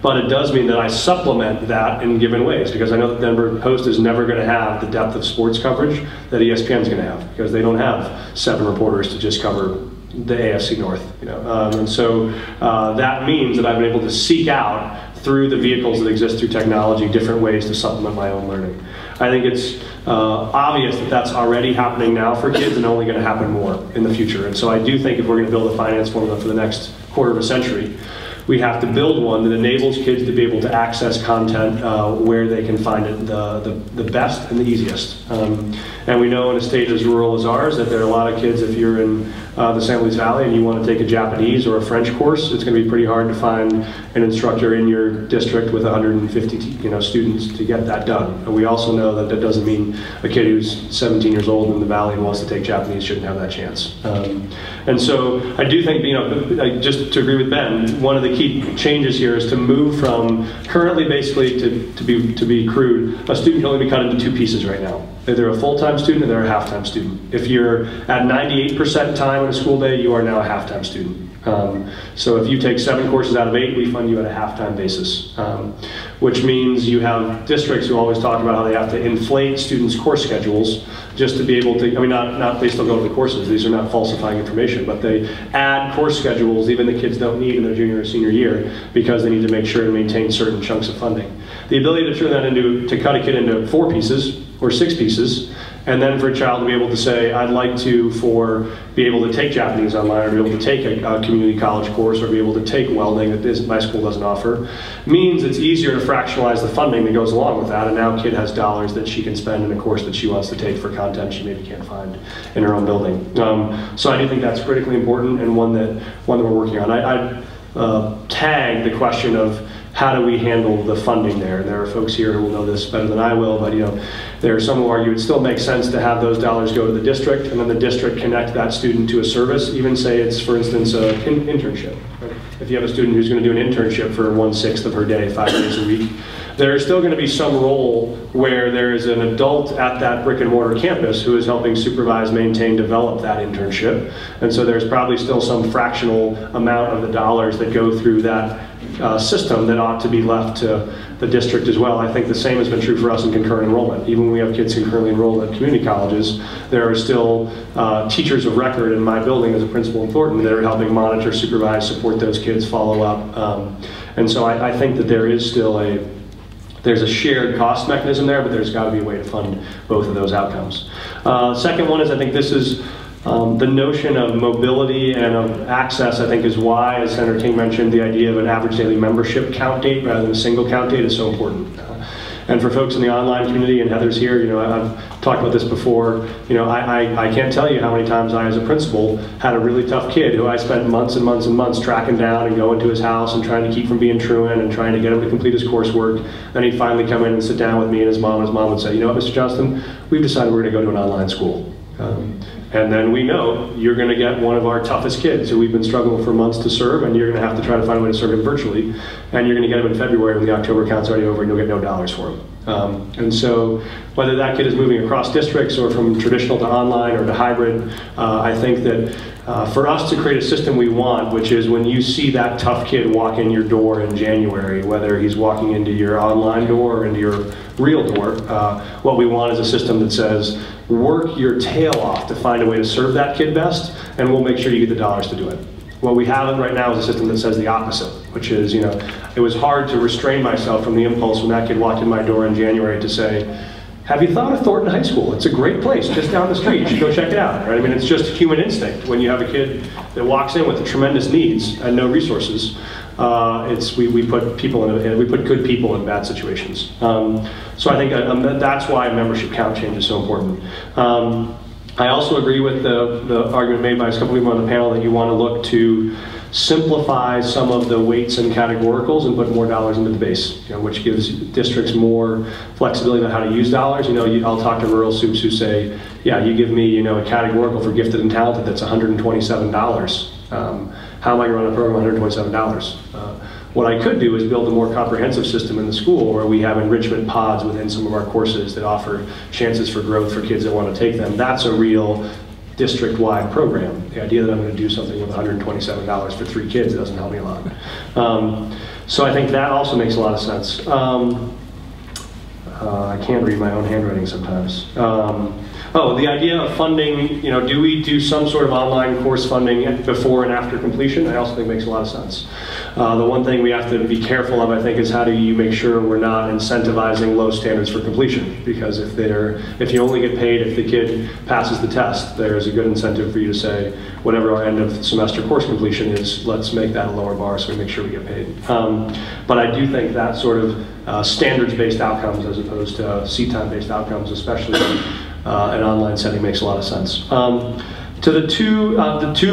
But it does mean that I supplement that in given ways, because I know the Denver Post is never going to have the depth of sports coverage that ESPN is going to have, because they don't have 7 reporters to just cover the AFC North. And so that means that I've been able to seek out, through the vehicles that exist through technology, different ways to supplement my own learning. I think it's obvious that that's already happening now for kids and only going to happen more in the future. And so I do think if we're going to build a finance formula for the next quarter of a century, we have to build one that enables kids to be able to access content where they can find it the best and the easiest. And we know in a state as rural as ours that there are a lot of kids, if you're in the San Luis Valley and you want to take a Japanese or a French course, it's going to be pretty hard to find an instructor in your district with 150 students to get that done. And we also know that that doesn't mean a kid who's 17 years old in the Valley and wants to take Japanese shouldn't have that chance. And so I do think, just to agree with Ben, one of the key changes here is to move from currently basically, to be crude, a student can only be cut into 2 pieces right now. They're a full-time student and they're a half-time student. If you're at 98% time in a school day, you are now a half-time student. So if you take 7 courses out of 8, we fund you at a half-time basis, which means you have districts who always talk about how they have to inflate students' course schedules just to be able to, I mean, not they still go to the courses, these are not falsifying information, but they add course schedules even the kids don't need in their junior or senior year because they need to make sure and maintain certain chunks of funding. The ability to turn that to cut a kid into 4 pieces or 6 pieces, and then for a child to be able to say, I'd like to be able to take Japanese online, or be able to take a community college course, or be able to take welding that my school doesn't offer, means it's easier to fractionalize the funding that goes along with that, and now a kid has dollars that she can spend in a course that she wants to take for content she maybe can't find in her own building. So I do think that's critically important, and one that we're working on. I'd tag the question of how do we handle the funding there? And there are folks here who will know this better than I will, but there are some who argue it still makes sense to have those dollars go to the district, and then the district connect that student to a service, even say it's, for instance, an internship. Right? If you have a student who's going to do an internship for 1/6 of her day, 5 days a week, there is still going to be some role where there is an adult at that brick and mortar campus who is helping supervise, maintain, develop that internship. And so there's probably still some fractional amount of the dollars that go through that system that ought to be left to the district as well. I think the same has been true for us in concurrent enrollment. Even when we have kids concurrently enrolled at community colleges, there are still teachers of record in my building as a principal in Thornton that are helping monitor, supervise, support those kids, follow up. And so I think that there is still there's a shared cost mechanism there, but there's got to be a way to fund both of those outcomes. Second one is, I think this is the notion of mobility and of access, I think, is why, as Senator King mentioned, the idea of an average daily membership count date rather than a single count date is so important. And for folks in the online community, and Heather's here, I've talked about this before, I can't tell you how many times I, as a principal, had a really tough kid who I spent months and months and months tracking down and going to his house and trying to keep from being truant and trying to get him to complete his coursework. Then he'd finally come in and sit down with me and his mom would say, you know what, Mr. Johnston, we've decided we're going to go to an online school. And then we know you're going to get one of our toughest kids who we've been struggling for months to serve, and you're going to have to try to find a way to serve him virtually, and you're going to get him in February when the October count's already over and you'll get no dollars for him. And so whether that kid is moving across districts or from traditional to online or to hybrid, I think that for us to create a system we want, which is when you see that tough kid walk in your door in January, whether he's walking into your online door or into your real door, what we want is a system that says, work your tail off to find a way to serve that kid best, and we'll make sure you get the dollars to do it. What we have right now is a system that says the opposite, which is, it was hard to restrain myself from the impulse when that kid walked in my door in January to say, have you thought of Thornton High School? It's a great place, just down the street. You should go check it out. Right? I mean, it's just human instinct. When you have a kid that walks in with tremendous needs and no resources, we put good people in bad situations. So I think that's why membership count change is so important. I also agree with the argument made by a couple people on the panel that you want to look to simplify some of the weights and categoricals and put more dollars into the base, which gives districts more flexibility about how to use dollars. I'll talk to rural soups who say, yeah, you give me a categorical for gifted and talented that's $127. How am I going to run a program $127? What I could do is build a more comprehensive system in the school where we have enrichment pods within some of our courses that offer chances for growth for kids that want to take them. That's a real district-wide program. The idea that I'm going to do something with $127 for 3 kids doesn't help me a lot. So I think that also makes a lot of sense. I can't read my own handwriting sometimes. The idea of funding, do we do some sort of online course funding before and after completion? I also think makes a lot of sense. The one thing we have to be careful of, I think, is how do you make sure we're not incentivizing low standards for completion? Because if you only get paid if the kid passes the test, there's a good incentive for you to say, whatever our end of semester course completion is, let's make that a lower bar so we make sure we get paid. But I do think that sort of standards-based outcomes as opposed to seat time-based outcomes, especially an online setting, makes a lot of sense. To the two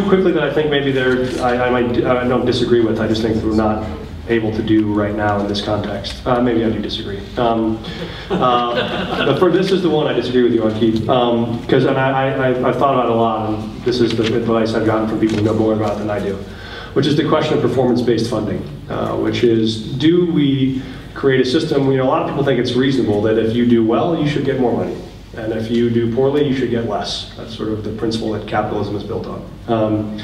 quickly that I think maybe I don't disagree with, I just think we're not able to do right now in this context. Maybe I do disagree. But this is the one I disagree with you on, Keith, because I've thought about it a lot, and this is the advice I've gotten from people who know more about it than I do, which is the question of performance-based funding, which is, do we create a system? A lot of people think it's reasonable that if you do well, you should get more money. And if you do poorly, you should get less. That's sort of the principle that capitalism is built on.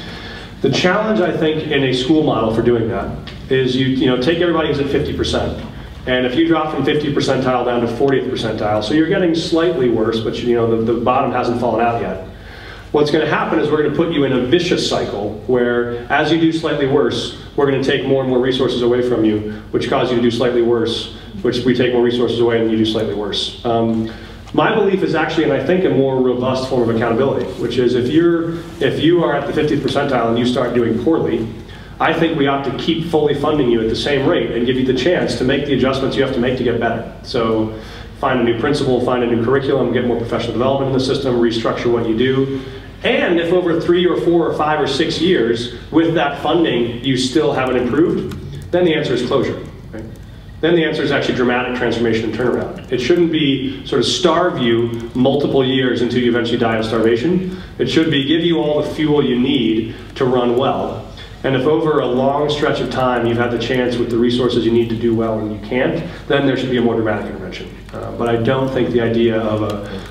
The challenge, I think, in a school model for doing that is you take everybody who's at 50%. And if you drop from 50th percentile down to 40th percentile, so you're getting slightly worse, but the bottom hasn't fallen out yet. What's going to happen is we're going to put you in a vicious cycle where as you do slightly worse, we're going to take more and more resources away from you, which causes you to do slightly worse, which we take more resources away and you do slightly worse. My belief is actually, and I think, a more robust form of accountability, which is if you are at the 50th percentile and you start doing poorly, I think we ought to keep fully funding you at the same rate and give you the chance to make the adjustments you have to make to get better. So find a new principal, find a new curriculum, get more professional development in the system, restructure what you do. And if over 3 or 4 or 5 or 6 years with that funding you still haven't improved, then the answer is closure. Right? Then the answer is actually dramatic transformation and turnaround. It shouldn't be sort of starve you multiple years until you eventually die of starvation. It should be give you all the fuel you need to run well. And if over a long stretch of time you've had the chance with the resources you need to do well and you can't, then there should be a more dramatic intervention. But I don't think the idea of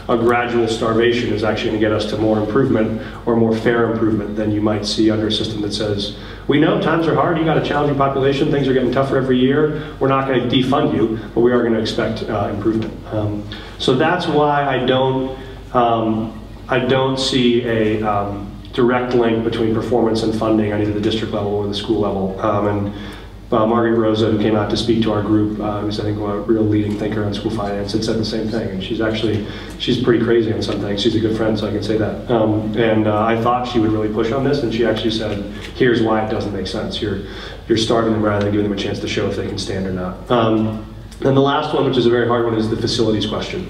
a gradual starvation is actually going to get us to more improvement or more fair improvement than you might see under a system that says, we know times are hard, you got a challenging population, things are getting tougher every year, we're not going to defund you, but we are going to expect improvement. So that's why I don't see a direct link between performance and funding on either the district level or the school level. Margaret Rosa, who came out to speak to our group, who's I think a real leading thinker on school finance, had said the same thing. And she's pretty crazy on some things. She's a good friend, so I can say that. I thought she would really push on this, and she actually said, here's why it doesn't make sense. You're starving them rather than giving them a chance to show if they can stand or not. And the last one, which is a very hard one, is the facilities question.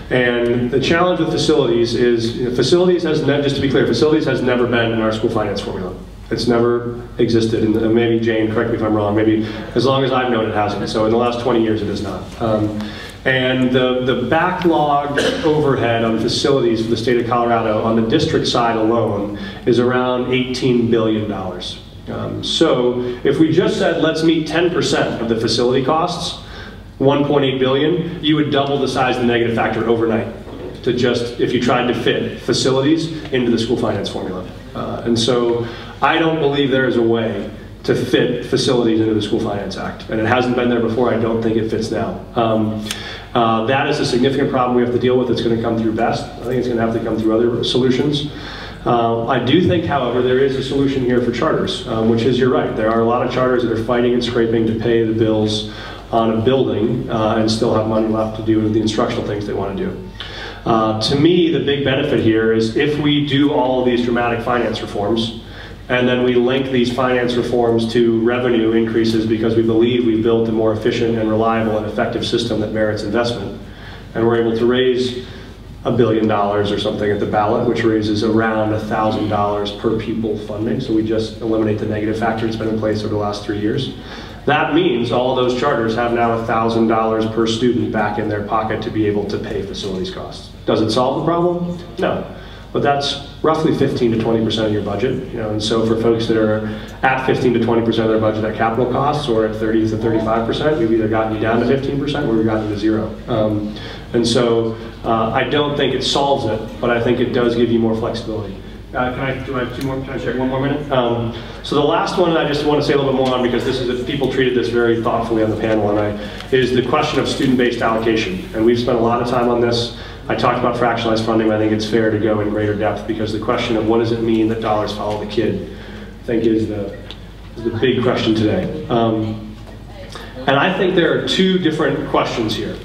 And the challenge with facilities is, facilities has, just to be clear, facilities has never been in our school finance formula. It's never existed, and maybe Jane, correct me if I'm wrong, maybe as long as I've known it hasn't, so in the last 20 years it is not. And the backlogged overhead on facilities for the state of Colorado on the district side alone is around $18 billion. So if we just said, let's meet 10% of the facility costs, 1.8 billion, you would double the size of the negative factor overnight to just, if you tried to fit facilities into the school finance formula. And so I don't believe there is a way to fit facilities into the School Finance Act. And it hasn't been there before, I don't think it fits now. That is a significant problem we have to deal with. It's going to come through BEST. I think it's going to have to come through other solutions. I do think, however, there is a solution here for charters, which is, you're right, there are a lot of charters that are fighting and scraping to pay the bills on a building and still have money left to do the instructional things they want to do. To me, the big benefit here is if we do all of these dramatic finance reforms, and then we link these finance reforms to revenue increases because we believe we've built a more efficient and reliable and effective system that merits investment, and we're able to raise $1 billion or something at the ballot, which raises around $1,000 per pupil funding, so we just eliminate the negative factor that's been in place over the last 3 years. That means all of those charters have now $1,000 per student back in their pocket to be able to pay facilities costs. Does it solve the problem? No. But that's roughly 15 to 20% of your budget, and so for folks that are at 15 to 20% of their budget at capital costs, or at 30 to 35%, we've either gotten you down to 15% or we've gotten you to zero. And so I don't think it solves it, but I think it does give you more flexibility. Do I have 2 more? Can I share 1 more minute? So the last one I just want to say a little bit more on, because this is people treated this very thoughtfully on the panel, is the question of student-based allocation. And we've spent a lot of time on this. I talked about fractionalized funding, but I think it's fair to go in greater depth, because the question of what does it mean that dollars follow the kid, I think is the big question today. And I think there are 2 different questions here.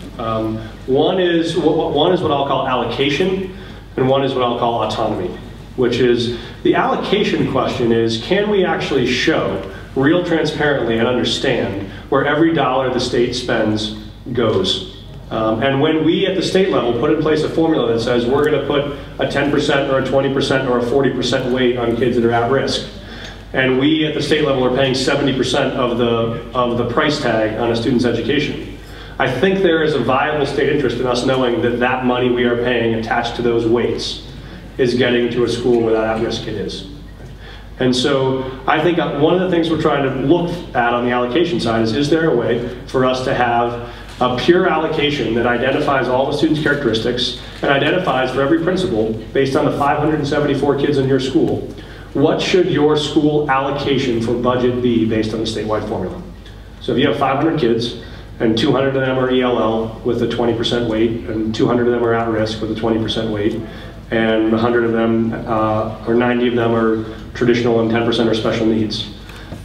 One is what I'll call allocation, and one is what I'll call autonomy, which is the allocation question is, can we actually show real transparently and understand where every dollar the state spends goes? And when we at the state level put in place a formula that says we're going to put a 10% or a 20% or a 40% weight on kids that are at risk, and we at the state level are paying 70% of the price tag on a student's education, I think there is a viable state interest in us knowing that that money we are paying attached to those weights is getting to a school where that at-risk kid is. And so I think one of the things we're trying to look at on the allocation side is there a way for us to have a pure allocation that identifies all the students' characteristics and identifies for every principal, based on the 574 kids in your school, what should your school allocation for budget be based on the statewide formula. So if you have 500 kids, and 200 of them are ELL with a 20% weight, and 200 of them are at risk with a 20% weight, and 100 of them, or 90 of them are traditional and 10% are special needs.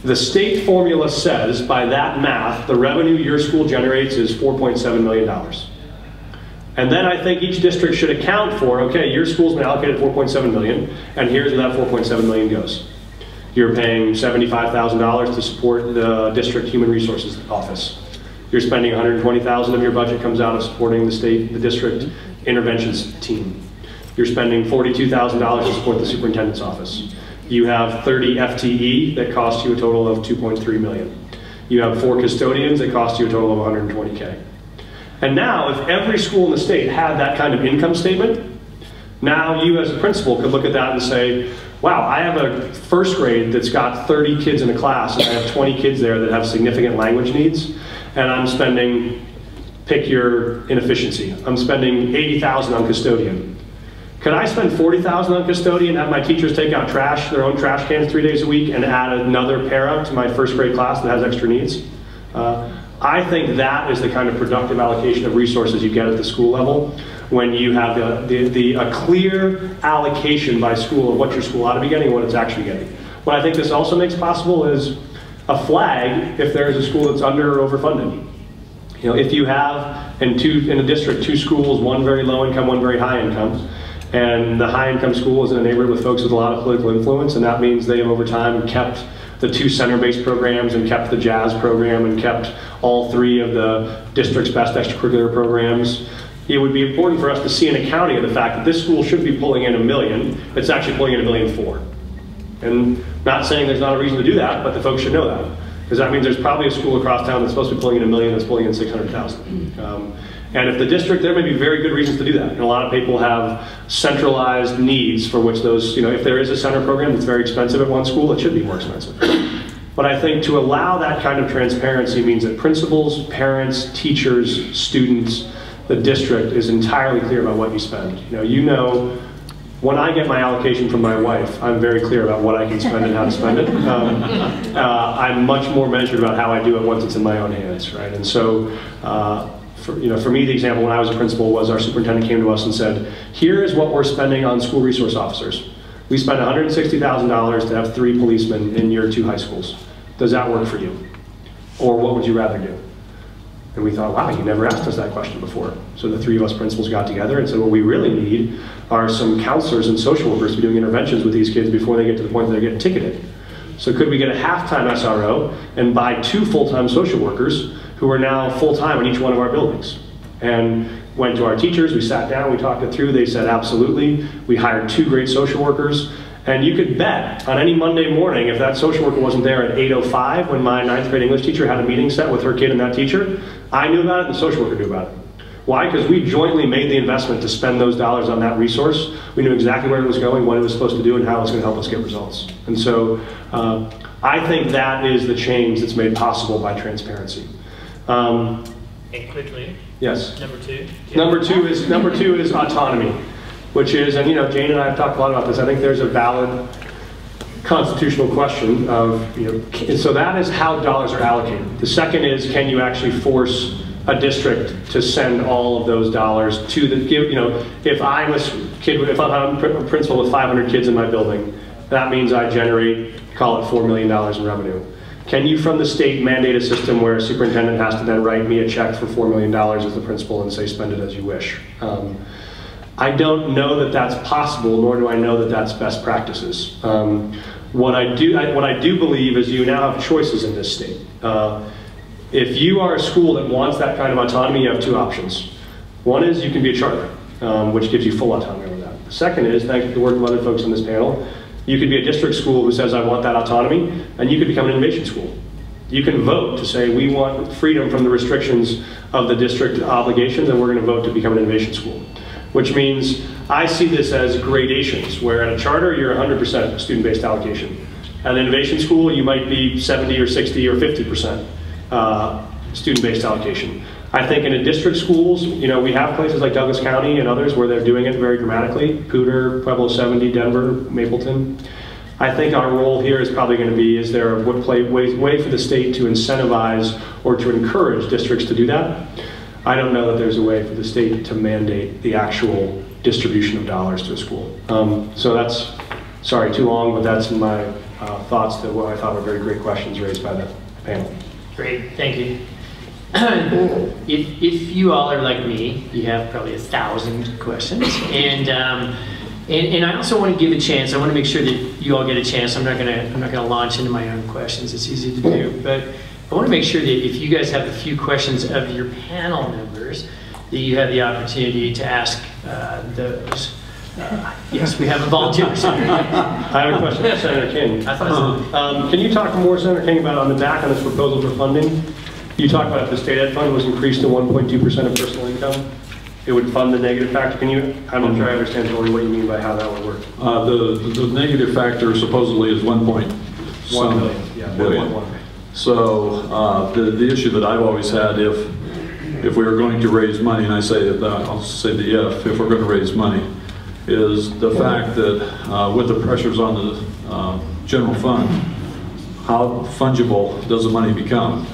The state formula says, by that math, the revenue your school generates is $4.7 million. And then I think each district should account for, okay, your school's been allocated $4.7 million, and here's where that $4.7 million goes. You're paying $75,000 to support the district human resources office. You're spending $120,000 of your budget comes out of supporting the district interventions team. You're spending $42,000 to support the superintendent's office. You have 30 FTE that cost you a total of $2.3 million. You have 4 custodians that cost you a total of $120K. And now, if every school in the state had that kind of income statement, now you as a principal could look at that and say, wow, I have a first grade that's got 30 kids in a class, and I have 20 kids there that have significant language needs, and I'm spending, pick your inefficiency, I'm spending $80,000 on custodian. Could I spend $40,000 on custodian, have my teachers take out trash, their own trash cans 3 days a week, and add another para to my first grade class that has extra needs? I think that is the kind of productive allocation of resources you get at the school level when you have a clear allocation by school of what your school ought to be getting and what it's actually getting. What I think this also makes possible is a flag if there is a school that's under or overfunded. You know, if you have in a district 2 schools, one very low income, one very high income, and the high income school is in a neighborhood with folks with a lot of political influence, and that means they have over time kept the 2 center-based programs and kept the jazz program and kept all 3 of the district's best extracurricular programs. It would be important for us to see an accounting of the fact that this school should be pulling in $1 million. It's actually pulling in $1.4 million. And not saying there's not a reason to do that, but the folks should know that. Because that means there's probably a school across town that's supposed to be pulling in $1 million that's pulling in $600,000. And if the district, there may be very good reasons to do that. And a lot of people have centralized needs for which those, you know, if there is a center program that's very expensive at one school, it should be more expensive. But I think to allow that kind of transparency means that principals, parents, teachers, students, the district is entirely clear about what you spend. You know, when I get my allocation from my wife, I'm very clear about what I can spend and how to spend it. I'm much more measured about how I do it once it's in my own hands, right? And so, for me, the example when I was a principal was our superintendent came to us and said, here is what we're spending on school resource officers. We spend $160,000 to have 3 policemen in your 2 high schools. Does that work for you? Or what would you rather do? And we thought, wow, you never asked us that question before. So the 3 of us principals got together and said, what we really need are some counselors and social workers to be doing interventions with these kids before they get to the point that they're getting ticketed. So could we get a half-time SRO and buy 2 full-time social workers who are now full-time in each one of our buildings? And went to our teachers, we sat down, we talked it through, they said absolutely. We hired 2 great social workers. And you could bet on any Monday morning, if that social worker wasn't there at 8:05 when my 9th grade English teacher had a meeting set with her kid and that teacher, I knew about it and the social worker knew about it. Why? Because we jointly made the investment to spend those dollars on that resource. We knew exactly where it was going, what it was supposed to do, and how it was going to help us get results. And so I think that is the change that's made possible by transparency. And quickly. Yes. Number 2. Number two is autonomy, which is, and Jane and I have talked a lot about this. I think there's a valid constitutional question of, so that is how dollars are allocated. The second is, can you actually force a district to send all of those dollars to the, if I'm a principal with 500 kids in my building, that means I generate, call it $4 million in revenue. Can you, from the state, mandate a system where a superintendent has to then write me a check for $4 million as the principal and say, spend it as you wish? I don't know that that's possible, nor do I know that that's best practices. What I do believe is you now have choices in this state. If you are a school that wants that kind of autonomy, you have 2 options. One is you can be a charter, which gives you full autonomy over that. The second is, thanks to the work of other folks on this panel, you could be a district school who says, I want that autonomy, and you could become an innovation school. You can vote to say, we want freedom from the restrictions of the district obligations, and we're going to vote to become an innovation school. Which means I see this as gradations, where at a charter, you're 100% student-based allocation. At an innovation school, you might be 70 or 60 or 50% student-based allocation. I think in the district schools, you know, we have places like Douglas County and others where they're doing it very dramatically. Cooter, Pueblo 70, Denver, Mapleton. I think our role here is probably going to be, is there a way for the state to incentivize or to encourage districts to do that? I don't know that there's a way for the state to mandate the actual distribution of dollars to a school. So that's, sorry, too long, but that's my thoughts to what I thought were very great questions raised by the panel. Great, thank you. If you all are like me, you have probably 1,000 questions, and I also want to give a chance. I want to make sure that you all get a chance. I'm not gonna launch into my own questions. It's easy to do, but I want to make sure that if you guys have a few questions of your panel members, that you have the opportunity to ask those. Yes, we have a volunteer. I have a question for Senator King. I thought so. Can you talk more, Senator King, about on the back on this proposal for funding? You talked about if the state ed fund was increased to 1.2% of personal income, it would fund the negative factor. Can you, I'm not sure I understand totally what you mean by how that would work. The negative factor supposedly is 1 point $1 billion. Yeah, billion. 1.1. So the issue that I've always had, if we are going to raise money, and I say that, I'll say the if we're going to raise money, is the fact that with the pressures on the general fund, how fungible does the money become?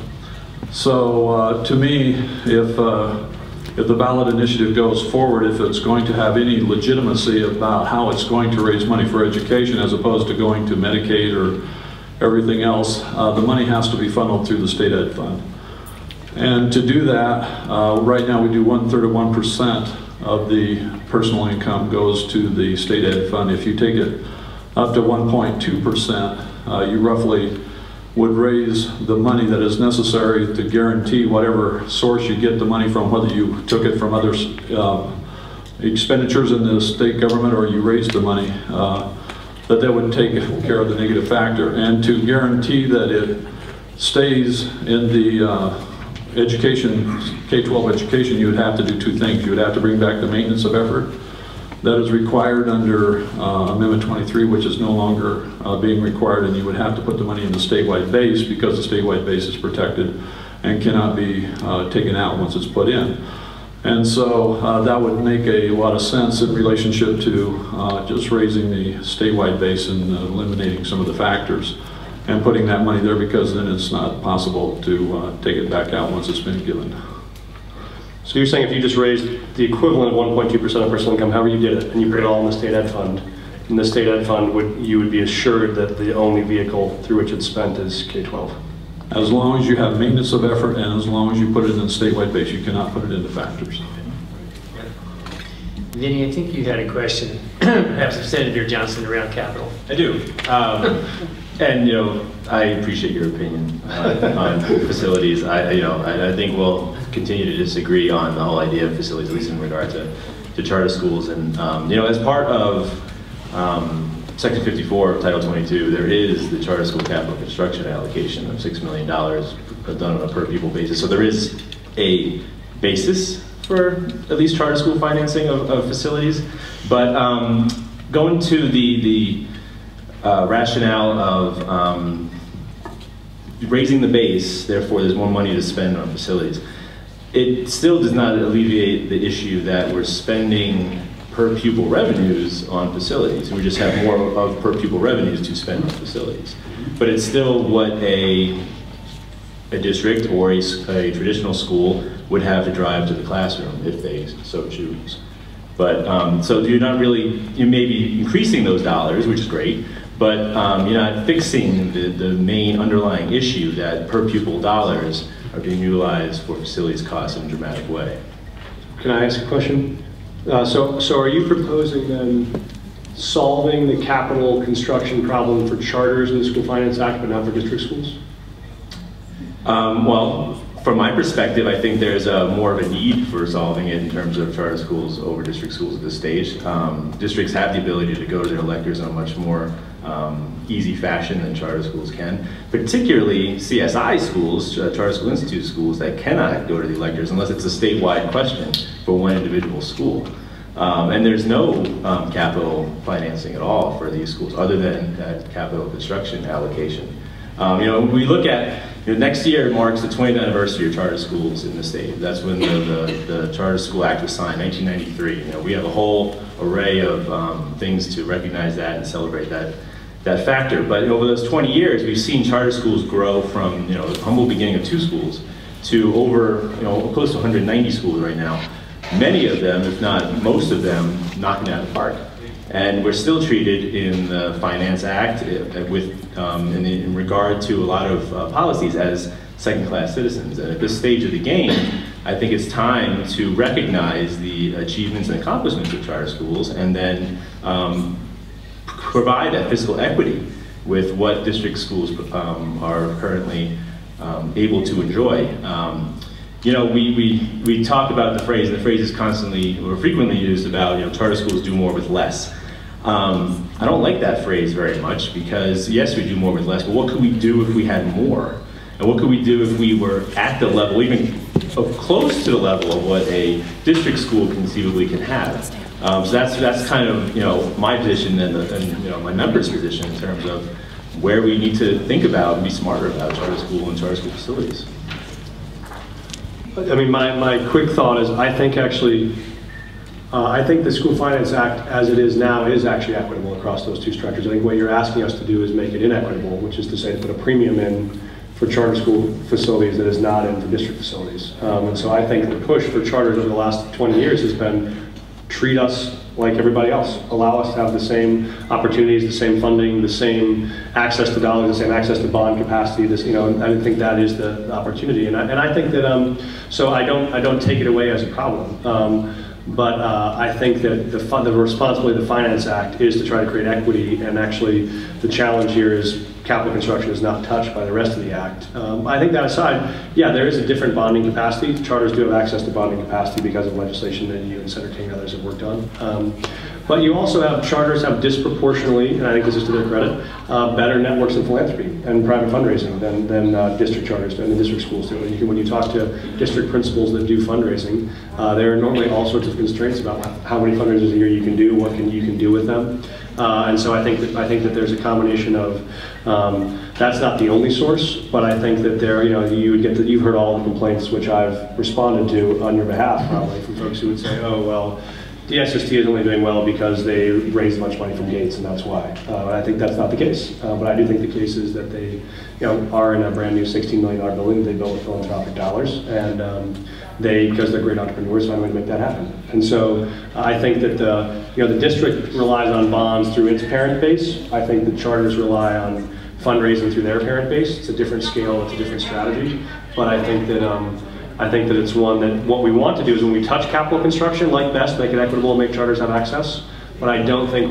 So to me, if the ballot initiative goes forward, if it's going to have any legitimacy about how it's going to raise money for education as opposed to going to Medicaid or everything else, the money has to be funneled through the state ed fund. And to do that, right now we do 1/3 of 1% of the personal income goes to the state ed fund. If you take it up to 1.2%, you roughly would raise the money that is necessary to guarantee whatever source you get the money from, whether you took it from other expenditures in the state government or you raised the money, that would take care of the negative factor. And to guarantee that it stays in the education, K-12 education, you would have to do two things. You would have to bring back the maintenance of effort that is required under Amendment 23, which is no longer being required, and you would have to put the money in the statewide base because the statewide base is protected and cannot be taken out once it's put in. And so that would make a lot of sense in relationship to just raising the statewide base and eliminating some of the factors and putting that money there, because then it's not possible to take it back out once it's been given. So you're saying if you just raised the equivalent of 1.2% of personal income, however you did it, and you put it all in the state ed fund, in the state ed fund, you would be assured that the only vehicle through which it's spent is K-12? As long as you have maintenance of effort and as long as you put it in the statewide base, you cannot put it into factors. Vinny, I think you had a question, perhaps of Senator Johnston around capital. I do. And, you know, I appreciate your opinion on facilities. I think we'll continue to disagree on the whole idea of facilities, at least in regard to charter schools. And, you know, as part of Section 54 of Title 22, there is the charter school capital construction allocation of $6 million done on a per pupil basis. So there is a basis for at least charter school financing of facilities. But going to the rationale of raising the base, therefore there's more money to spend on facilities, it still does not alleviate the issue that we're spending per pupil revenues on facilities. We just have more of per pupil revenues to spend on facilities. But it's still what a district or a traditional school would have to drive to the classroom if they so choose. But so you're not really, you may be increasing those dollars, which is great, but you're not fixing the main underlying issue that per pupil dollars are being utilized for facilities costs in a dramatic way. Can I ask a question? So are you proposing then solving the capital construction problem for charters in the School Finance Act, but not for district schools? Well, from my perspective, I think there's more of a need for solving it in terms of charter schools over district schools at this stage. Districts have the ability to go to their electors in a much more easy fashion than charter schools can, particularly CSI schools, Charter School Institute schools, that cannot go to the electors unless it's a statewide question for one individual school. And there's no capital financing at all for these schools other than that capital construction allocation. You know, when we look at Next year marks the 20th anniversary of charter schools in the state. That's when the Charter School Act was signed, 1993. We have a whole array of things to recognize that and celebrate that factor. But over those 20 years, we've seen charter schools grow from a humble beginning of 2 schools to over close to 190 schools right now. Many of them, if not most of them, knocking it out of the park. And we're still treated in the Finance Act in regard to a lot of policies as second-class citizens. And at this stage of the game, I think it's time to recognize the achievements and accomplishments of charter schools and then provide that fiscal equity with what district schools are currently able to enjoy. We talk about the phrase, and the phrase is constantly or frequently used about charter schools do more with less. I don't like that phrase very much because yes, we do more with less, but what could we do if we had more? And what could we do if we were at the level, even close to the level of what a district school conceivably can have? So that's kind of my position and my members' position in terms of where we need to think about and be smarter about charter school and charter school facilities. I mean, my quick thought is I think the School Finance Act, as it is now, is actually equitable across those 2 structures. I think what you're asking us to do is make it inequitable, which is to say to put a premium in for charter school facilities that is not in for district facilities. And so I think the push for charters over the last 20 years has been treat us like everybody else. Allow us to have the same opportunities, the same funding, the same access to dollars, the same access to bond capacity. I think that is the opportunity, and I think that so I don't take it away as a problem. But I think that the responsibility of the Finance Act is to try to create equity, and actually the challenge here is capital construction is not touched by the rest of the Act. I think that aside, yeah, there is a different bonding capacity. Charters do have access to bonding capacity because of legislation that you and Senator King and others have worked on. But you also have charters have disproportionately, and I think this is to their credit, better networks of philanthropy and private fundraising than district charters and the district schools do. And when you talk to district principals that do fundraising, there are normally all sorts of constraints about how many fundraisers a year you can do, what you can do with them. And so I think that there's a combination of that's not the only source, but I think that you've heard all the complaints which I've responded to on your behalf probably from folks who would say, oh well, the SST is only doing well because they raised a bunch of money from Gates, and that's why. I think that's not the case. But I do think the case is that they are in a brand new $16 million building that they built with philanthropic dollars, and because they're great entrepreneurs, find a way to make that happen. And so I think that the district relies on bonds through its parent base. I think the charters rely on fundraising through their parent base. It's a different scale, it's a different strategy. But I think that it's one that what we want to do is when we touch capital construction, like best, make it equitable and make charters have access. But I don't think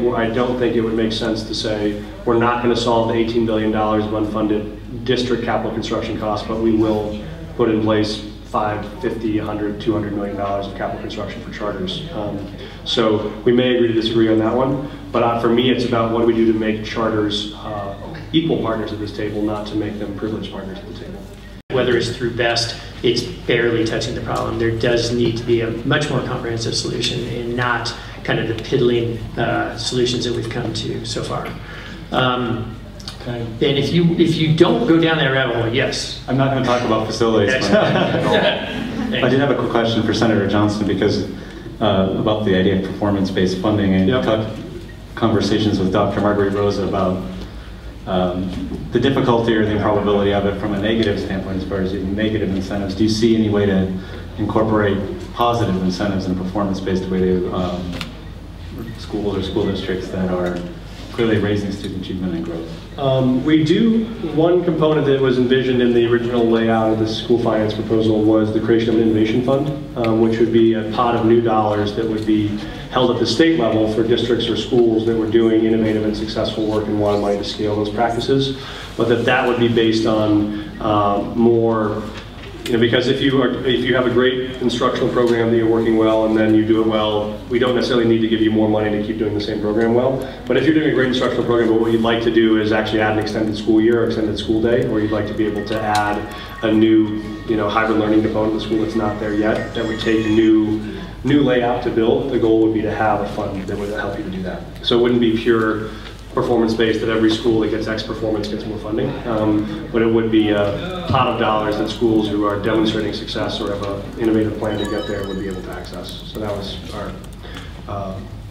it would make sense to say we're not going to solve the $18 billion of unfunded district capital construction costs, but we will put in place $5, $50, $100, $200 million of capital construction for charters. So we may agree to disagree on that one, but for me it's about what do we do to make charters equal partners at this table, not to make them privileged partners at the table. Whether it's through BEST, it's barely touching the problem. There does need to be a much more comprehensive solution and not kind of the piddling solutions that we've come to so far. And if you don't go down that rabbit hole, yes. I'm not going to talk about facilities. But I did have a quick question for Senator Johnston because about the idea of performance-based funding, and conversations with Dr. Marguerite Rosa about the difficulty or the improbability of it from a negative standpoint as far as even negative incentives. Do you see any way to incorporate positive incentives in a performance-based way to schools or school districts that are clearly raising student achievement and growth? We do, one component that was envisioned in the original layout of the school finance proposal was the creation of an innovation fund, which would be a pot of new dollars that would be held at the state level for districts or schools that were doing innovative and successful work and wanted money to scale those practices, but that would be based on more, because if you have a great instructional program that you're working well and then you do it well, we don't necessarily need to give you more money to keep doing the same program well. But if you're doing a great instructional program, but what you'd like to do is actually add an extended school year or extended school day, or you'd like to be able to add a new hybrid learning component to the school that's not there yet, that would take new layout to build, the goal would be to have a fund that would help you to do that. So it wouldn't be pure performance-based, that every school that gets X performance gets more funding. But it would be a pot of dollars that schools who are demonstrating success or have an innovative plan to get there would be able to access. So that was our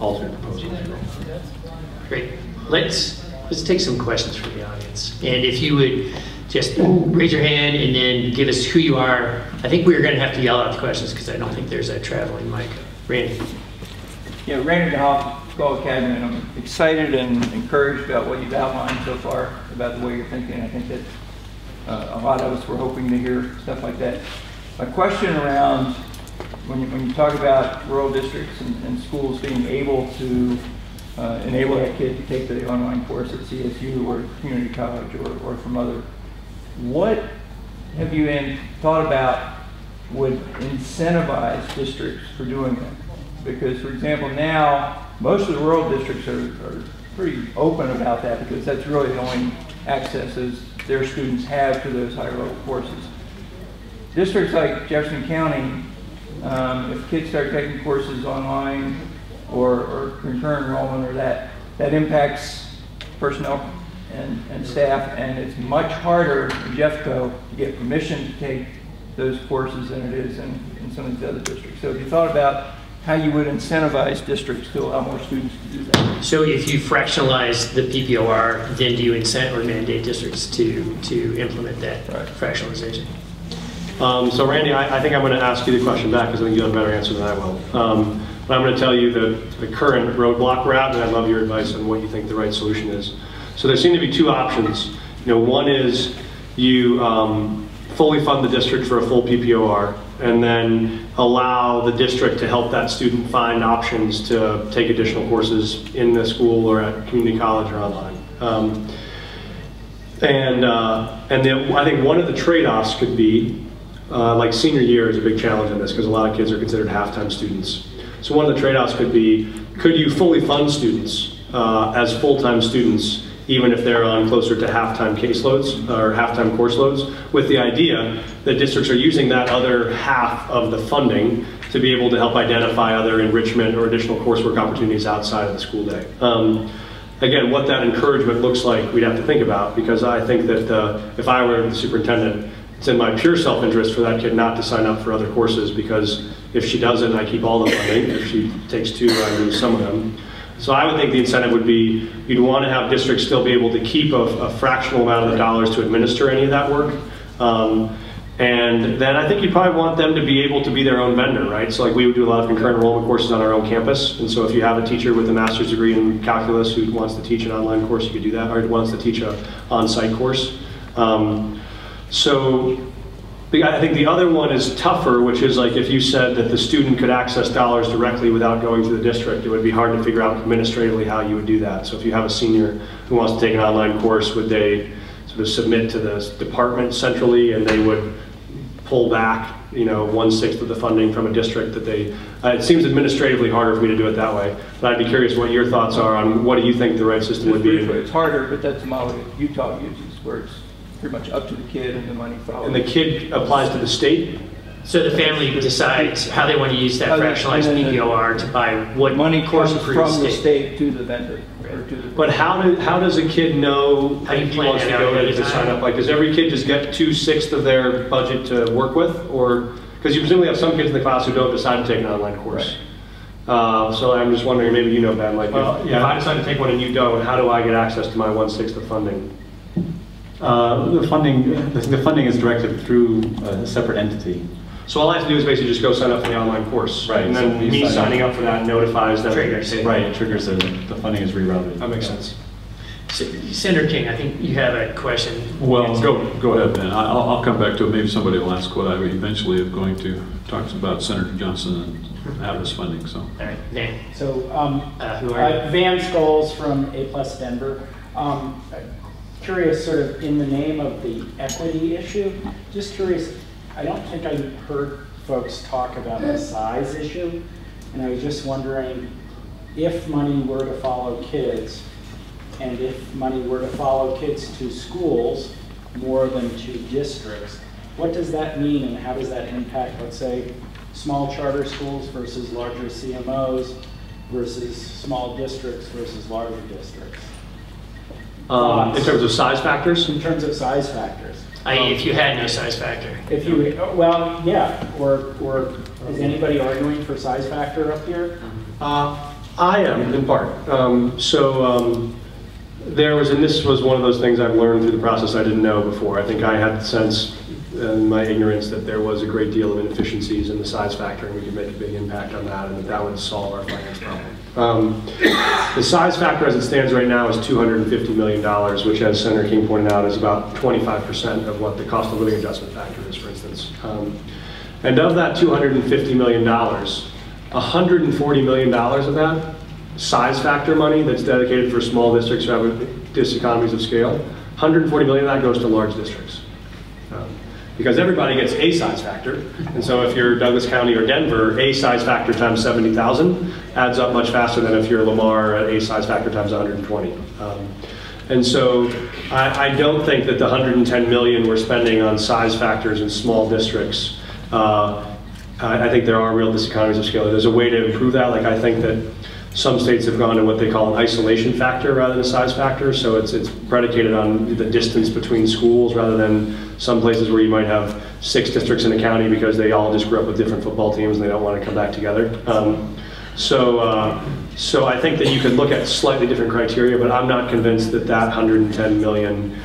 alternate proposal. Great. Let's take some questions from the audience. And if you would just raise your hand and then give us who you are. I think we're going to have to yell out the questions because I don't think there's a traveling mic. Randy. Yeah, Randy DeHoff, School Academy, and I'm excited and encouraged about what you've outlined so far about the way you're thinking. I think that a lot of us were hoping to hear stuff like that. My question around when you talk about rural districts and schools being able to enable that kid to take the online course at CSU or community college or from other, what have you thought about would incentivize districts for doing that? Because, for example, now most of the rural districts are pretty open about that because that's really the only accesses their students have to those higher level courses. Districts like Jefferson County, if kids start taking courses online or concurrent enrollment or that impacts personnel and staff, and it's much harder in Jeffco to get permission to take those courses than it is in some of these other districts. So have you thought about how you would incentivize districts to allow more students to do that? So if you fractionalize the PPOR, then do you incent or mandate districts to implement that fractionalization? So Randy, I think I'm going to ask you the question back because I think you have a better answer than I will. But I'm going to tell you the current roadblock we're at, and I'd love your advice on what you think the right solution is. So there seem to be two options. One is you fully fund the district for a full PPOR, and then allow the district to help that student find options to take additional courses in the school or at community college or online. I think one of the trade-offs could be, like senior year is a big challenge in this because a lot of kids are considered half-time students. So one of the trade-offs could be, could you fully fund students as full-time students even if they're on closer to half-time caseloads or half-time course loads, with the idea that districts are using that other half of the funding to be able to help identify other enrichment or additional coursework opportunities outside of the school day. Again, what that encouragement looks like, we'd have to think about, because I think that if I were the superintendent, it's in my pure self-interest for that kid not to sign up for other courses, because if she doesn't, I keep all the funding. If she takes two, I lose some of them. So I would think the incentive would be, you'd want to have districts still be able to keep a fractional amount of the dollars to administer any of that work. And then I think you'd probably want them to be able to be their own vendor, right? So like we would do a lot of concurrent enrollment courses on our own campus. And so if you have a teacher with a master's degree in calculus who wants to teach an online course, you could do that, or wants to teach an on-site course. I think the other one is tougher, which is like if you said that the student could access dollars directly without going through the district, it would be hard to figure out administratively how you would do that. So if you have a senior who wants to take an online course, would they sort of submit to the department centrally and they would pull back 1/6 of the funding from a district that they, it seems administratively harder for me to do it that way. But I'd be curious what your thoughts are on what do you think the right system would be. It's harder, but that's the model that Utah uses, where it's pretty much up to the kid and the money follows. And the kid applies to the state? So the family decides how they want to use that fractionalized PPOR to buy what money course comes approved from the state to the vendor. But how does a kid know How do you if he plan wants it to out go ahead to of sign time? up? Like, does every kid just get 2/6 of their budget to work with? Or, because you presumably have some kids in the class who don't decide to take an online course. Right. So I'm just wondering, maybe you know, Ben, like if I decide to take one and you don't, how do I get access to my 1/6 of funding? The funding is directed through a separate entity. So all I have to do is basically just go sign up for the online course. Right. And then So me signing up for that notifies them. Triggers. Right, it triggers the funding is rerouted. That makes sense. Senator King, I think you have a question. Well, go ahead, Ben. I'll come back to it. Maybe somebody will ask what I eventually am going to talk about Senator Johnston and Atlas funding. So. All right, Dan. So, who are you? Van Scholes from A+ Denver. Curious, sort of in the name of the equity issue, just curious, I don't think I heard folks talk about the size issue, and I was just wondering if money were to follow kids, and if money were to follow kids to schools more than to districts, what does that mean and how does that impact, let's say, small charter schools versus larger CMOs versus small districts versus larger districts? In terms of size factors? In terms of size factors. If you had no size factor. If you, well, yeah, or is anybody arguing for size factor up here? I am, in part. There was, and this was one of those things I've learned through the process I didn't know before. I think I had the sense in my ignorance that there was a great deal of inefficiencies in the size factor, and we could make a big impact on that, and that would solve our finance problem. The size factor as it stands right now is $250 million, which, as Senator King pointed out, is about 25% of what the cost of living adjustment factor is, for instance. And of that $250 million, $140 million of that size factor money that's dedicated for small districts who have diseconomies of scale, 140 million of that goes to large districts. Because everybody gets a size factor, and so if you're Douglas County or Denver, a size factor times 70,000 adds up much faster than if you're Lamar at a size factor times 120. And so I don't think that the 110 million we're spending on size factors in small districts, I think there are real diseconomies of scale. There's a way to improve that. Like, I think that some states have gone to what they call an isolation factor rather than a size factor. So it's predicated on the distance between schools rather than some places where you might have 6 districts in a county because they all just grew up with different football teams and they don't want to come back together. So I think that you could look at slightly different criteria, but I'm not convinced that that 110 million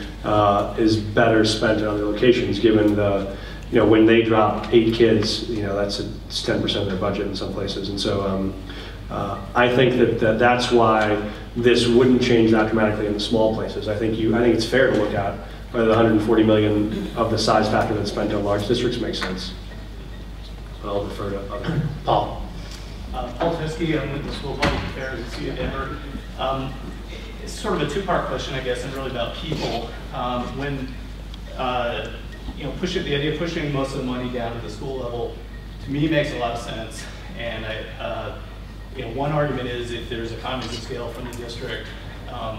is better spent in other locations, given the, when they drop 8 kids, that's 10% of their budget in some places. And so I think that's why this wouldn't change that dramatically in the small places. I think it's fair to look at whether the 140 million of the size factor that's spent on large districts makes sense. But I'll defer to other. Paul. Paul Fiske, I'm with the School of Public Affairs at CU Denver. It's sort of a two-part question, I guess, and really about people. When the idea of pushing most of the money down to the school level, to me, makes a lot of sense. And one argument is if there's economies of scale from the district,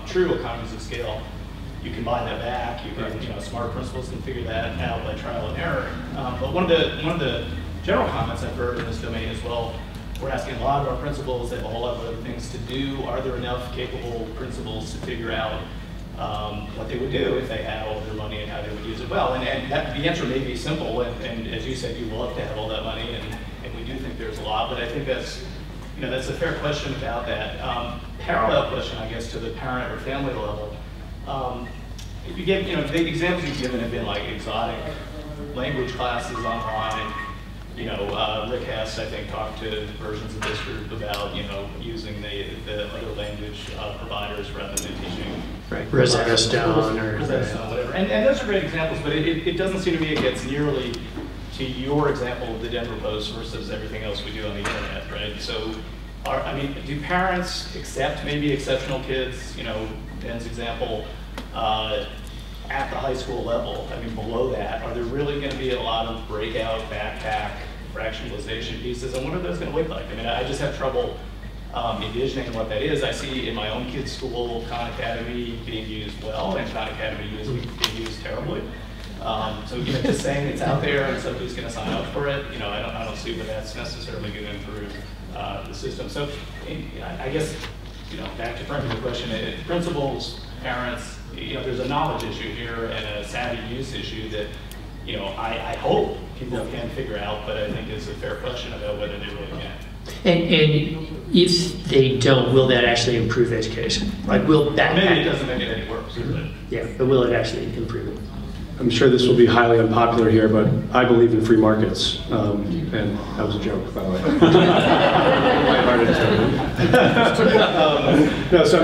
true economies of scale, you can buy that back. You can, smart principals can figure that out by trial and error. But one of the general comments I've heard in this domain as well, we're asking a lot of our principals, they have a whole lot of other things to do. Are there enough capable principals to figure out what they would do if they had all their money and how they would use it well? And the answer may be simple, and as you said, you love to have all that money, and we do think there's a lot, but I think that's a fair question about that. Parallel question, I guess, to the parent or family level. If you give, the examples you've given have been like exotic language classes online. Rick Hess, I think, talked to versions of this group about, using the other language providers rather than teaching. Right, Rosetta Stone or whatever. And those are great examples, but it doesn't seem to me it gets nearly to your example of the Denver Post versus everything else we do on the internet, right? So, do parents accept maybe exceptional kids, Ben's example, at the high school level? Below that, are there really going to be a lot of breakout, backpack, fractionalization pieces, and what are those going to look like? I just have trouble envisioning what that is. I see in my own kid's school, Khan Academy being used well, and Khan Academy being used terribly. So just saying it's out there and somebody's going to sign up for it, I don't see where that's necessarily going to improve the system. So I guess, back to the question, principals, parents, there's a knowledge issue here and a savvy use issue that, I hope people can figure out, but I think it's a fair question about whether they really can. And if they don't, will that actually improve education? Like, will that? Maybe it doesn't make it any worse. Yeah, but will it actually improve it? I'm sure this will be highly unpopular here, but I believe in free markets. And that was a joke, by the way.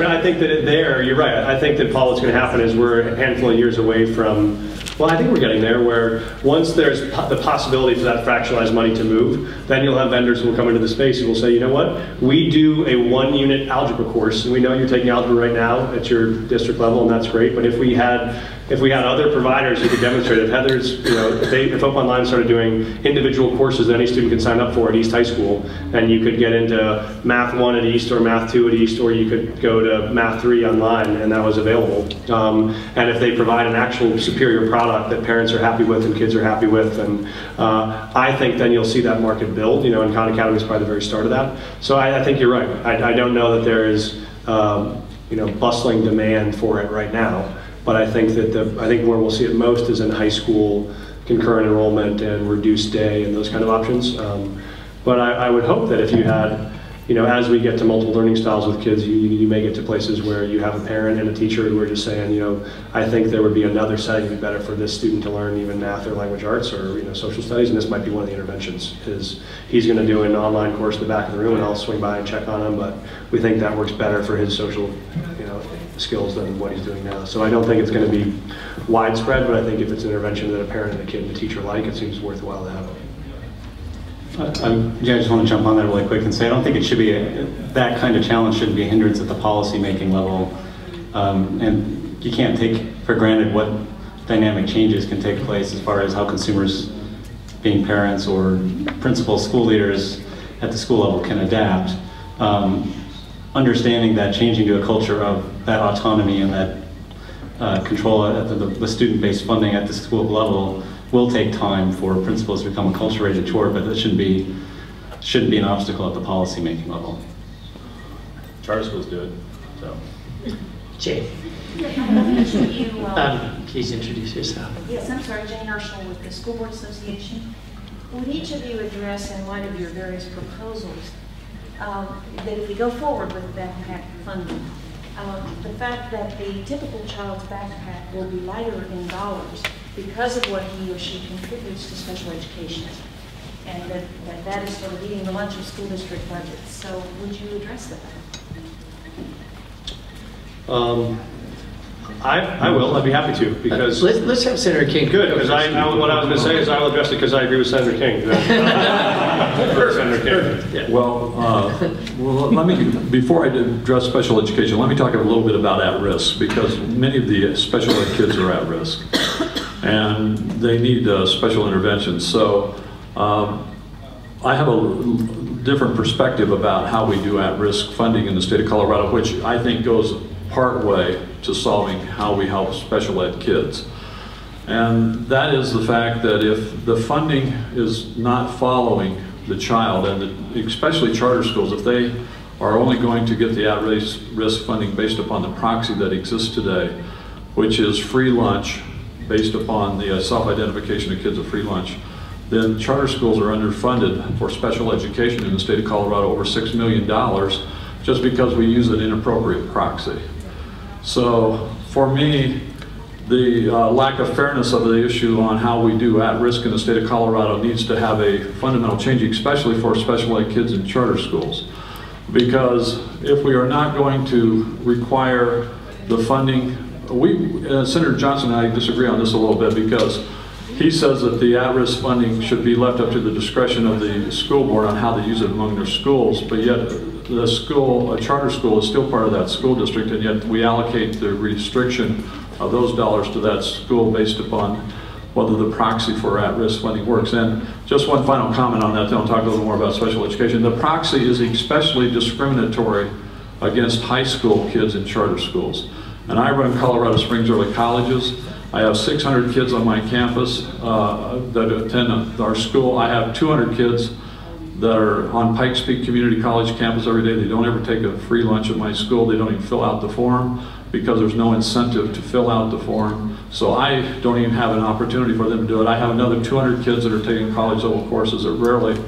I think that you're right. I think that, Paul, what's going to happen is we're a handful of years away from, I think we're getting there, where once there's the possibility for that fractionalized money to move, then you'll have vendors who will come into the space and will say, you know what, we do a 1-unit algebra course, and we know you're taking algebra right now at your district level, and that's great, but if we had other providers who could demonstrate it, if Open Online started doing individual courses that any student could sign up for at East High School, and you could get into Math 1 at East or Math 2 at East, or you could go to Math 3 online, and that was available. And if they provide an actual superior product that parents are happy with and kids are happy with, and I think then you'll see that market build, and Khan Academy is probably the very start of that. So I think you're right. I don't know that there is bustling demand for it right now. But I think that I think where we'll see it most is in high school concurrent enrollment and reduced day and those kind of options. But I would hope that if you had, as we get to multiple learning styles with kids, you may get to places where you have a parent and a teacher who are just saying, I think there would be another setting that'd be better for this student to learn even math or language arts or social studies, and this might be one of the interventions. He's going to do an online course in the back of the room, and I'll swing by and check on him, but we think that works better for his social skills than what he's doing now. So I don't think it's going to be widespread, but I think if it's an intervention that a parent and a kid and a teacher like, it seems worthwhile to have. I just want to jump on that really quick and say I don't think it should be that kind of challenge shouldn't be a hindrance at the policy-making level, and you can't take for granted what dynamic changes can take place as far as how consumers, being parents or principal school leaders at the school level, can adapt. Understanding that changing to a culture of that autonomy and that control at the student-based funding at the school level will take time for principals to become acculturated toward, but it shouldn't be an obstacle at the policy-making level. Charter schools do it, so. Jane. Please introduce yourself. Yes, I'm sorry, Jane Urschel with the School Board Association. Would each of you address, in light of your various proposals, that if we go forward with backpack funding, the fact that the typical child's backpack will be lighter in dollars because of what he or she contributes to special education, and that is sort of eating the lunch of school district budgets. So would you address that? I will. I'd be happy to, because let's have Senator King. Good, because what I was going to say is I will address it because I agree with Senator King. Senator King. Yeah. Let me, before I address special education, let me talk a little bit about at risk, because many of the special ed kids are at risk and they need special interventions. So I have a different perspective about how we do at-risk funding in the state of Colorado, which I think goes part way to solving how we help special ed kids. And that is the fact that if the funding is not following the child, and especially charter schools, if they are only going to get the at-risk funding based upon the proxy that exists today, which is free lunch based upon the self-identification of kids of free lunch, then charter schools are underfunded for special education in the state of Colorado over $6 million just because we use an inappropriate proxy. So for me, the lack of fairness of the issue on how we do at-risk in the state of Colorado needs to have a fundamental change, especially for special ed kids in charter schools. Because if we are not going to require the funding, Senator Johnston and I disagree on this a little bit, because he says that the at-risk funding should be left up to the discretion of the school board on how they use it among their schools, but yet the school, a charter school, is still part of that school district, and yet we allocate the restriction of those dollars to that school based upon whether the proxy for at-risk funding works. And just one final comment on that, then I'll talk a little more about special education. The proxy is especially discriminatory against high school kids in charter schools. And I run Colorado Springs Early Colleges. I have 600 kids on my campus that attend our school. I have 200 kids that are on Pikes Peak Community College campus every day. They don't ever take a free lunch at my school. They don't even fill out the form because there's no incentive to fill out the form. So I don't even have an opportunity for them to do it. I have another 200 kids that are taking college level courses that rarely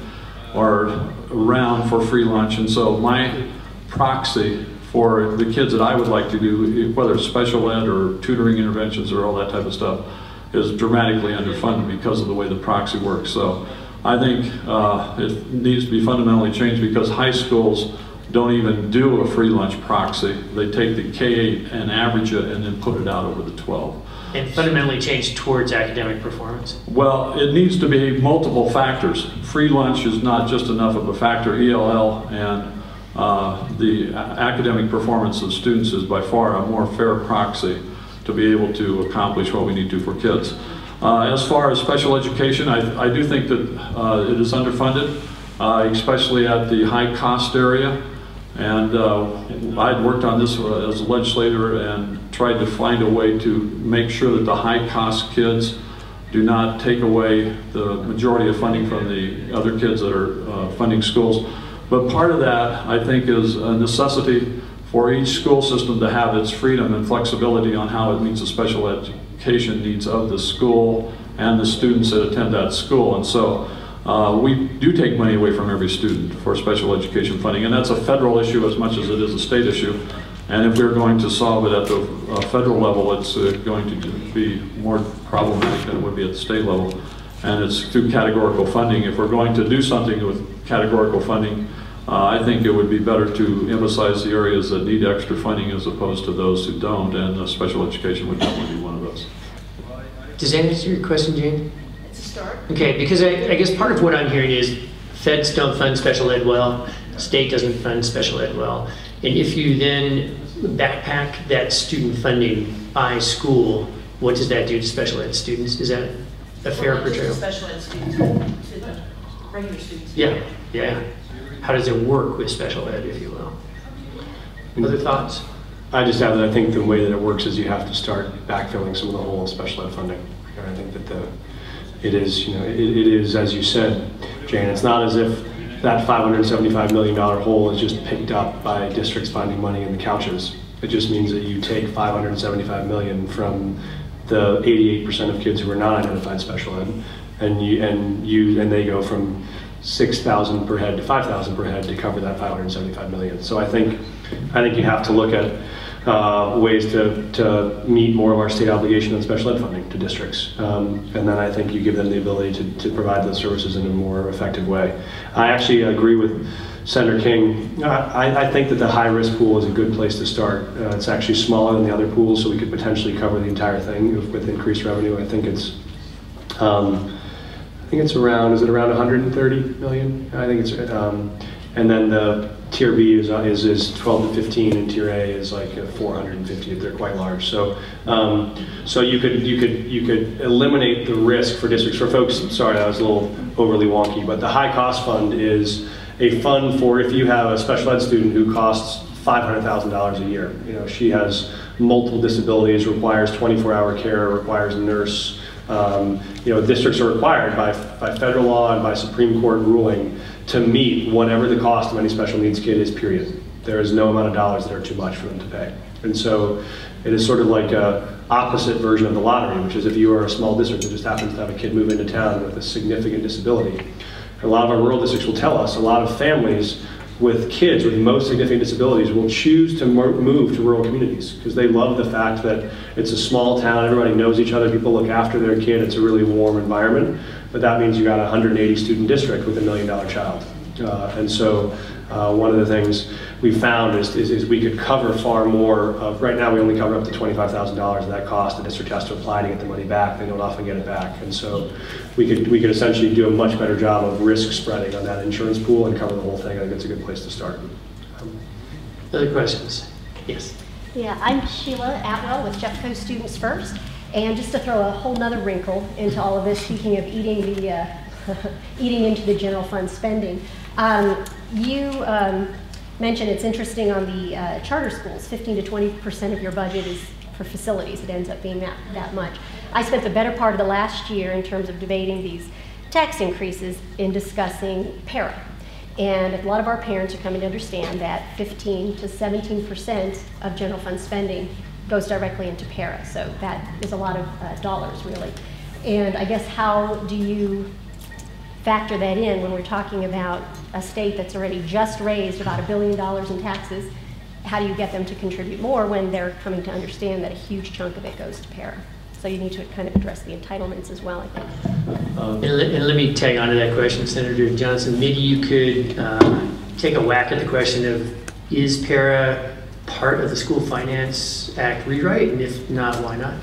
are around for free lunch. And so my proxy for the kids that I would like to do, whether it's special ed or tutoring interventions or all that type of stuff, is dramatically underfunded because of the way the proxy works. So I think it needs to be fundamentally changed, because high schools don't even do a free lunch proxy. They take the K-8 and average it and then put it out over the 12. And fundamentally change towards academic performance? Well, it needs to be multiple factors. Free lunch is not just enough of a factor. ELL and the academic performance of students is by far a more fair proxy to be able to accomplish what we need to for kids. As far as special education, I do think that it is underfunded, especially at the high cost area. And I'd worked on this as a legislator and tried to find a way to make sure that the high cost kids do not take away the majority of funding from the other kids that are funding schools. But part of that, I think, is a necessity for each school system to have its freedom and flexibility on how it meets the special education needs of the school and the students that attend that school. And so we do take money away from every student for special education funding, and that's a federal issue as much as it is a state issue. And if we're going to solve it at the federal level, it's going to be more problematic than it would be at the state level. And it's through categorical funding. If we're going to do something with categorical funding, I think it would be better to emphasize the areas that need extra funding as opposed to those who don't, and special education would definitely be one of those. Does that answer your question, Jane? It's a start. Okay, because I guess part of what I'm hearing is feds don't fund special ed well, state doesn't fund special ed well. And if you then backpack that student funding by school, what does that do to special ed students? Is that a fair portrayal? Special ed students to the regular students. Yeah, yeah. How does it work with special ed, if you will? Other thoughts? I just add that I think the way that it works is you have to start backfilling some of the hole in special ed funding. And I think that it is, as you said, Jane, it's not as if that $575 million hole is just picked up by districts finding money in the couches. It just means that you take $575 million from the 88% of kids who are not identified special ed, and they go from 6,000 per head to 5,000 per head to cover that $575 million. So I think you have to look at ways to meet more of our state obligation on special ed funding to districts. And then I think you give them the ability to provide those services in a more effective way. I actually agree with Senator King. I think that the high-risk pool is a good place to start. It's actually smaller than the other pools, so we could potentially cover the entire thing with increased revenue. I think it's around, is it around 130 million? I think it's, and then the Tier B is 12 to 15, and Tier A is like 450. They're quite large. So, so you could eliminate the risk for districts. For folks, sorry, that was a little overly wonky, but the high cost fund is a fund for if you have a special ed student who costs $500,000 a year. You know, she has multiple disabilities, requires 24-hour care, requires a nurse. Districts are required by federal law and by Supreme Court ruling to meet whatever the cost of any special needs kid is, period. There is no amount of dollars that are too much for them to pay. And so it is sort of like a opposite version of the lottery, which is if you are a small district that just happens to have a kid move into town with a significant disability. A lot of our rural districts will tell us a lot of families with kids with most significant disabilities will choose to move to rural communities because they love the fact that it's a small town, everybody knows each other, people look after their kid, it's a really warm environment, but that means you got a 180 student district with $1 million child. And so one of the things we found is we could cover far more of, right now we only cover up to $25,000 of that cost. The district has to apply to get the money back. They don't often get it back. And so we could essentially do a much better job of risk spreading on that insurance pool and cover the whole thing. I think it's a good place to start. Other questions? Yes. Yeah, I'm Sheila Atwell with Jeffco Students First. And just to throw a whole nother wrinkle into all of this, speaking of eating into the general fund spending, you mentioned it's interesting on the charter schools, 15 to 20% of your budget is for facilities. It ends up being that much. I spent the better part of the last year in terms of debating these tax increases in discussing para. And a lot of our parents are coming to understand that 15 to 17% of general fund spending goes directly into para. So that is a lot of dollars, really. And I guess how do you factor that in when we're talking about a state that's already just raised about $1 billion in taxes? How do you get them to contribute more when they're coming to understand that a huge chunk of it goes to para? So you need to kind of address the entitlements as well, I think. And let me tag on to that question, Senator Johnston. Maybe you could take a whack at the question of, is para part of the School Finance Act rewrite? And if not, why not?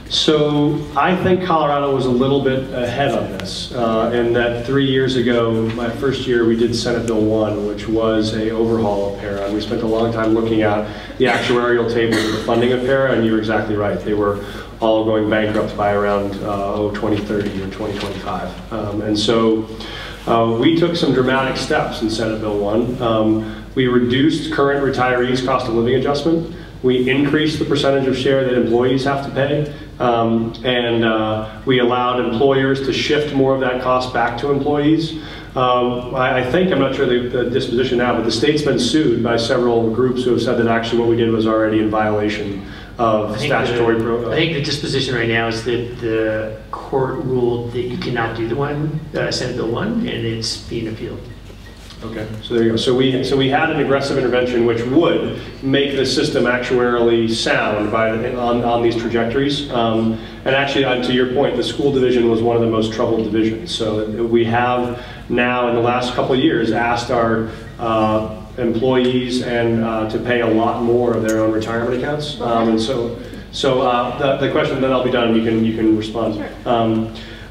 So I think Colorado was a little bit ahead on this, in that 3 years ago, my first year, we did Senate Bill 1, which was an overhaul of para, and we spent a long time looking at the actuarial tables of the funding of para, and you're exactly right. They were all going bankrupt by around 2030 or 2025. And so we took some dramatic steps in Senate Bill 1. We reduced current retirees' cost of living adjustment. We increased the percentage of share that employees have to pay, We allowed employers to shift more of that cost back to employees. I think, I'm not sure the disposition now, but the state's been sued by several groups who have said that actually what we did was already in violation of statutory program. I think the disposition right now is that the court ruled that you cannot do the one, Senate Bill 1, and it's being appealed. Okay, so there you go. So we had an aggressive intervention which would make the system actuarially sound on these trajectories. And actually, to your point, the school division was one of the most troubled divisions. So we have now, in the last couple of years, asked our employees to pay a lot more of their own retirement accounts. And so the question, then I'll be done. You can respond. Sure.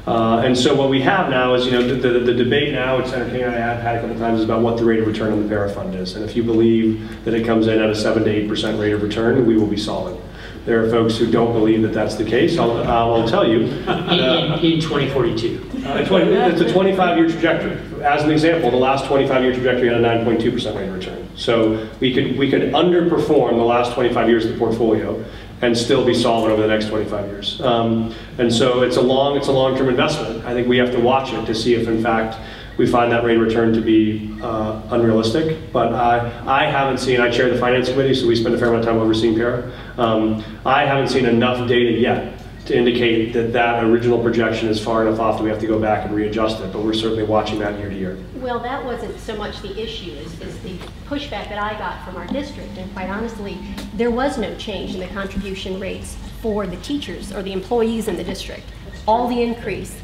And so what we have now is, the debate now, which Senator King and I have had a couple of times, is about what the rate of return on the para fund is. And if you believe that it comes in at a 7 to 8% rate of return, we will be solid. There are folks who don't believe that that's the case. I'll tell you. In 2042. It's a 25-year trajectory. As an example, the last 25-year trajectory had a 9.2% rate of return. So we could underperform the last 25 years of the portfolio and still be solid over the next 25 years. And so it's a long-term investment. I think we have to watch it to see if, in fact, we find that rate of return to be unrealistic. But I haven't seen, I chair the finance committee, so we spend a fair amount of time overseeing para. I haven't seen enough data yet to indicate that original projection is far enough off that we have to go back and readjust it, but we're certainly watching that year to year. Well, that wasn't so much the issue as the pushback that I got from our district, and quite honestly, there was no change in the contribution rates for the teachers or the employees in the district. All the increase,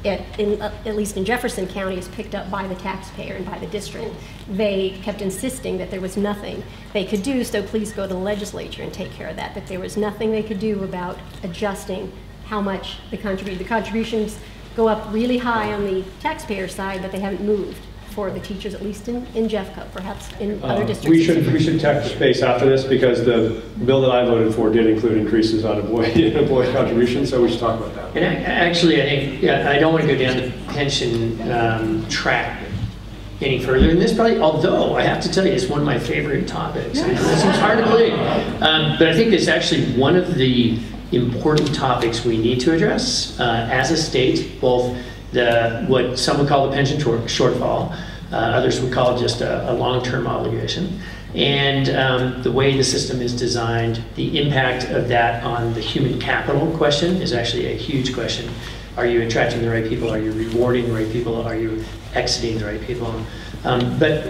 at least in Jefferson County, is picked up by the taxpayer and by the district. They kept insisting that there was nothing they could do, so please go to the legislature and take care of that, that there was nothing they could do about adjusting how much the contributions go up really high on the taxpayer side, but they haven't moved for the teachers, at least in Jeffco, perhaps in other districts. We should touch base after this, because the bill that I voted for did include increases on employee contributions, so we should talk about that. And actually, I think, I don't want to go down the pension track any further in this, probably, although I have to tell you, it's one of my favorite topics. It seems hard to believe, but I think it's actually one of the important topics we need to address as a state, both what some would call the pension shortfall, others would call it just a long-term obligation, and the way the system is designed, the impact of that on the human capital question is actually a huge question. Are you attracting the right people? Are you rewarding the right people? Are you exiting the right people?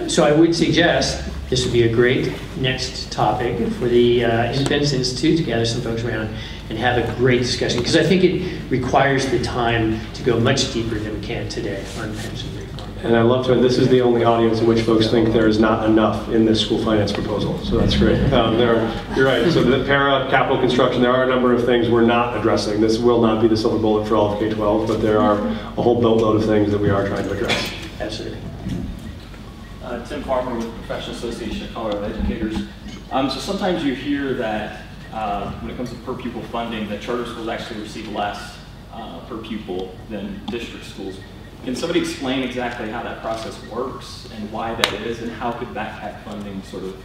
So I would suggest this would be a great next topic for the Independence Institute to gather some folks around and have a great discussion, because I think it requires the time to go much deeper than we can today on pension reform. And I love to, this is the only audience in which folks think there is not enough in this school finance proposal, so that's great. You're right, so the para, capital construction, there are a number of things we're not addressing. This will not be the silver bullet for all of K-12, but there are a whole boatload of things that we are trying to address. Absolutely. Tim Farmer with the Professional Association of Colorado Educators. So sometimes you hear that when it comes to per pupil funding, that charter schools actually receive less per pupil than district schools. Can somebody explain exactly how that process works and why that is, and how could backpack funding sort of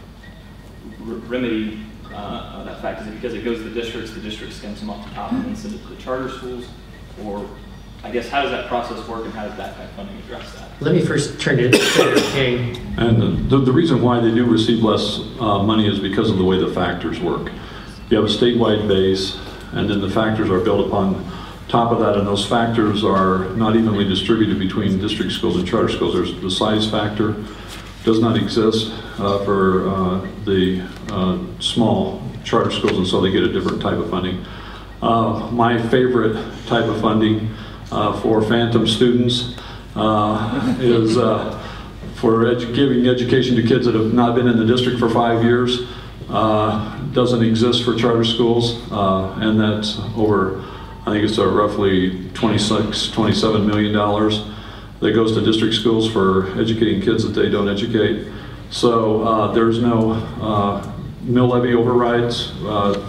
remedy that fact? Is it because it goes to the district skims them off the top and then send it to the charter schools? Or I guess, how does that process work, and how does backpack funding address that? Let me first turn to Senator King. And the reason why they do receive less money is because of the way the factors work. You have a statewide base, and then the factors are built upon top of that, and those factors are not evenly distributed between district schools and charter schools. There's the size factor does not exist for the small charter schools, and so they get a different type of funding. My favorite type of funding for phantom students is for giving education to kids that have not been in the district for 5 years. Doesn't exist for charter schools, and that's over, I think it's roughly $27 million that goes to district schools for educating kids that they don't educate. So there's no mill levy overrides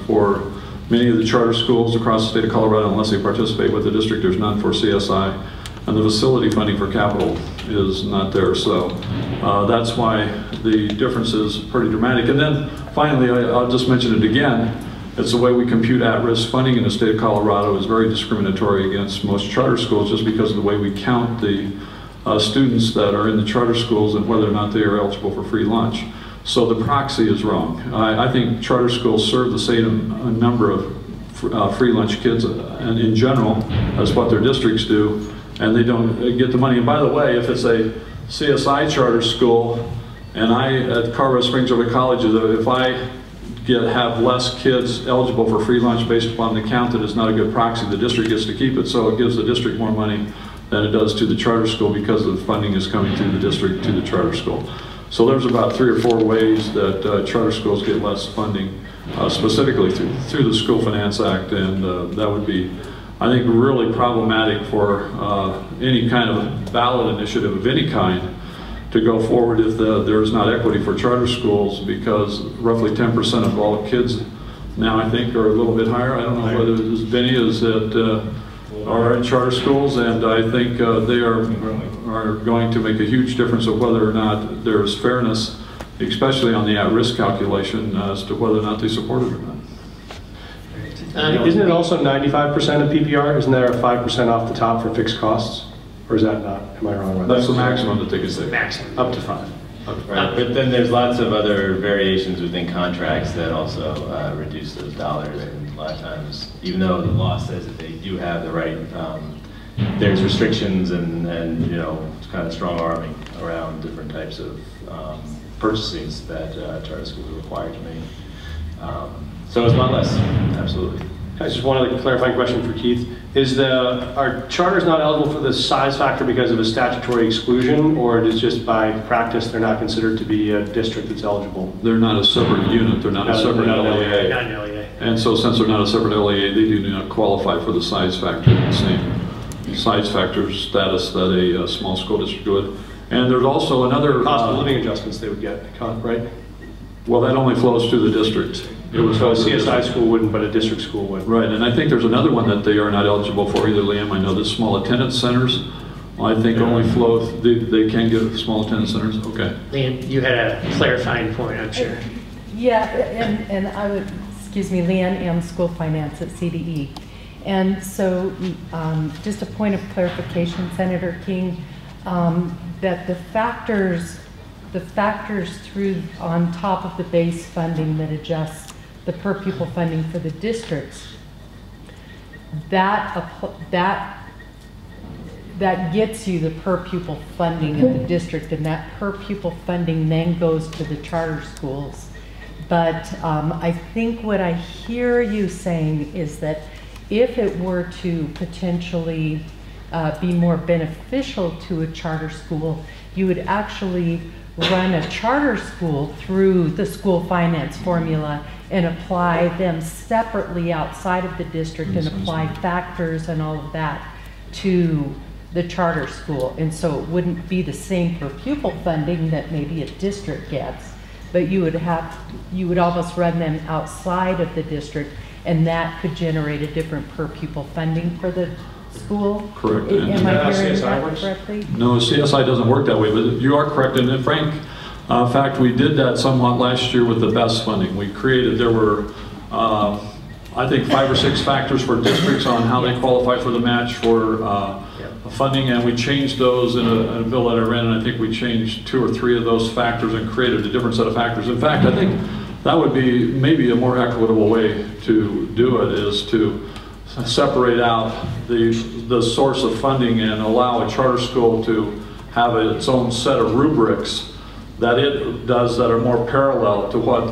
for many of the charter schools across the state of Colorado unless they participate with the district. There's none for CSI. And the facility funding for capital is not there. So that's why the difference is pretty dramatic. And then finally, I'll just mention it again, it's the way we compute at-risk funding in the state of Colorado is very discriminatory against most charter schools just because of the way we count the students that are in the charter schools and whether or not they are eligible for free lunch. So the proxy is wrong. I think charter schools serve the same number of free lunch kids and in general as what their districts do, and they don't get the money. And by the way, if it's a CSI charter school and at Colorado Springs Over College, if I have less kids eligible for free lunch based upon the count, that is not a good proxy. The district gets to keep it, so it gives the district more money than it does to the charter school because the funding is coming through the district to the charter school. So there's about 3 or 4 ways that charter schools get less funding, specifically through the School Finance Act, and that would be, I think, really problematic for any kind of ballot initiative of any kind to go forward if there is not equity for charter schools, because roughly 10% of all kids now, I think, are a little bit higher. I don't know whether this Vinny is that are in charter schools, and I think they are going to make a huge difference of whether or not there's fairness, especially on the at-risk calculation, as to whether or not they support it or not. Isn't it also 95% of PPR? Isn't there a 5% off the top for fixed costs? Or is that not? Am I wrong? That's the maximum that they can take. Maximum. Up to 5. Right, but then there's lots of other variations within contracts that also reduce those dollars, and a lot of times, even though the law says that they do have the right, there's restrictions and you know, it's kind of strong arming around different types of purchases that charter schools are required to make. So it's a lot less, absolutely. Just one other clarifying question for Keith. Are charters not eligible for the size factor because of a statutory exclusion, or it is just by practice they're not considered to be a district that's eligible? They're not a separate unit, they're not a separate LEA. Not an LEA. And so since they're not a separate LEA, they do not qualify for the size factor, the same size factor status that a small school district would. And there's also another... Cost of living adjustments they would get, right? Well, that only flows through the district. So a CSI school wouldn't, but a district school would. Right, and I think there's another one that they are not eligible for either, Liam. I know the small attendance centers, I think only flow, they can get small attendance centers, okay. Leanne, you had a clarifying point, I'm sure. Yeah, and I would, excuse me, Leanne M. School Finance at CDE. And so just a point of clarification, Senator King, that the factors through on top of the base funding that adjusts the per pupil funding for the districts, that gets you the per pupil funding in the district, and that per pupil funding then goes to the charter schools. But I think what I hear you saying is that if it were to potentially be more beneficial to a charter school, you would actually run a charter school through the school finance formula and apply them separately outside of the district and apply factors and all of that to the charter school. And so it wouldn't be the same per pupil funding that maybe a district gets, but you would almost run them outside of the district, and that could generate a different per pupil funding for the school. Correct. Am I hearing that correctly? No, CSI doesn't work that way, but you are correct. And Frank, in fact, we did that somewhat last year with the BEST funding. We created, there were, I think 5 or 6 factors for districts on how they qualify for the match for funding, and we changed those in a bill that I ran, and I think we changed 2 or 3 of those factors and created a different set of factors. In fact, I think that would be maybe a more equitable way to do it, is to separate out the source of funding and allow a charter school to have its own set of rubrics that it does that are more parallel to what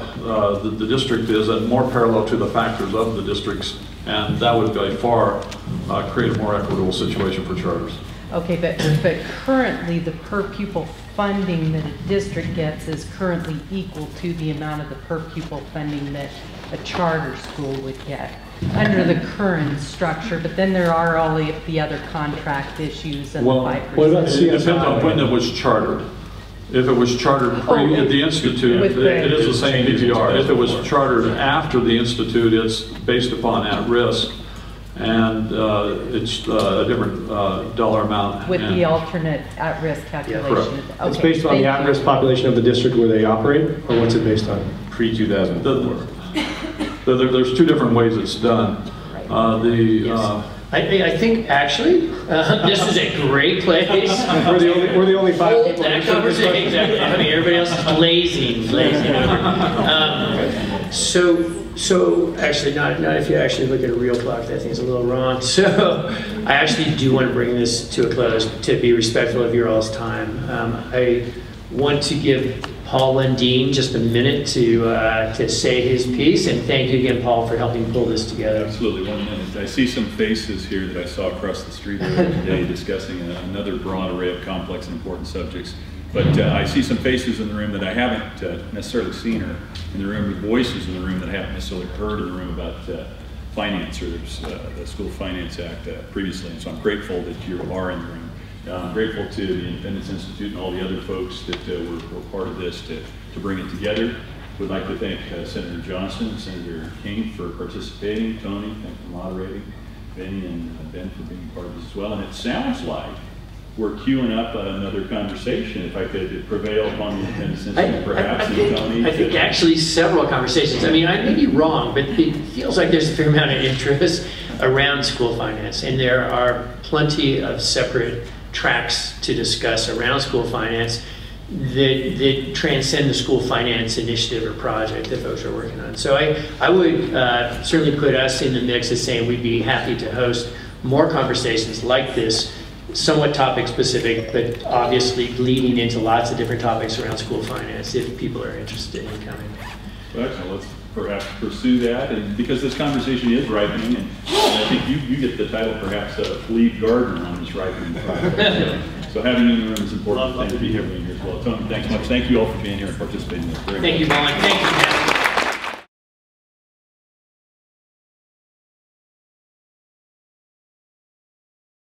the district is, and more parallel to the factors of the districts, and that would by far create a more equitable situation for charters. Okay, but currently the per pupil funding that a district gets is currently equal to the amount of the per pupil funding that a charter school would get under the current structure, but then there are all the other contract issues and well, the 5%. What about CSI? It depends on when it was chartered. If it was chartered at the Institute, it is the same PPR. If it was chartered after the Institute, it's based upon at-risk, and it's a different dollar amount. With the alternate at-risk calculation. Yeah, okay, it's based on the at-risk population of the district where they operate, or what's it based on? Pre-2004. there's two different ways it's done. I think actually, this is a great place. we're the only 5 people. That conversation, exactly. I mean, everybody else is blazing over. So actually, not if you actually look at a real clock, that thing's a little wrong. So I actually do want to bring this to a close to be respectful of your all's time. I want to give Paul Lundeen just a minute to say his piece, and thank you again, Paul, for helping pull this together. Absolutely, 1 minute. I see some faces here that I saw across the street earlier today discussing another broad array of complex and important subjects. But I see some faces in the room that I haven't necessarily seen, or in the room, with voices in the room that I haven't necessarily heard in the room about finance, or the School Finance Act previously. And so I'm grateful that you are in the room. I'm grateful to the Independence Institute and all the other folks that were part of this to bring it together. Would like to thank Senator Johnston and Senator King for participating, Tony, thank you for moderating, Vinny and Ben for being part of this as well. And it sounds like we're queuing up another conversation, if I could prevail upon the Independence Institute, perhaps, and Tony. I think actually several conversations. I mean, I may be wrong, but it feels like there's a fair amount of interest around school finance, and there are plenty of separate tracks to discuss around school finance that transcend the school finance initiative or project that folks are working on. So I would certainly put us in the mix as saying we'd be happy to host more conversations like this, somewhat topic specific, but obviously leading into lots of different topics around school finance if people are interested in coming. Well, let's perhaps pursue that, and because this conversation is ripening, and I think you get the title perhaps lead gardener on this ripening process. So having you in the room is important. Thank you for being here as well. Tony, thanks much. Thank you all for being here and participating in this. Thank you, Vaughn. Thank you.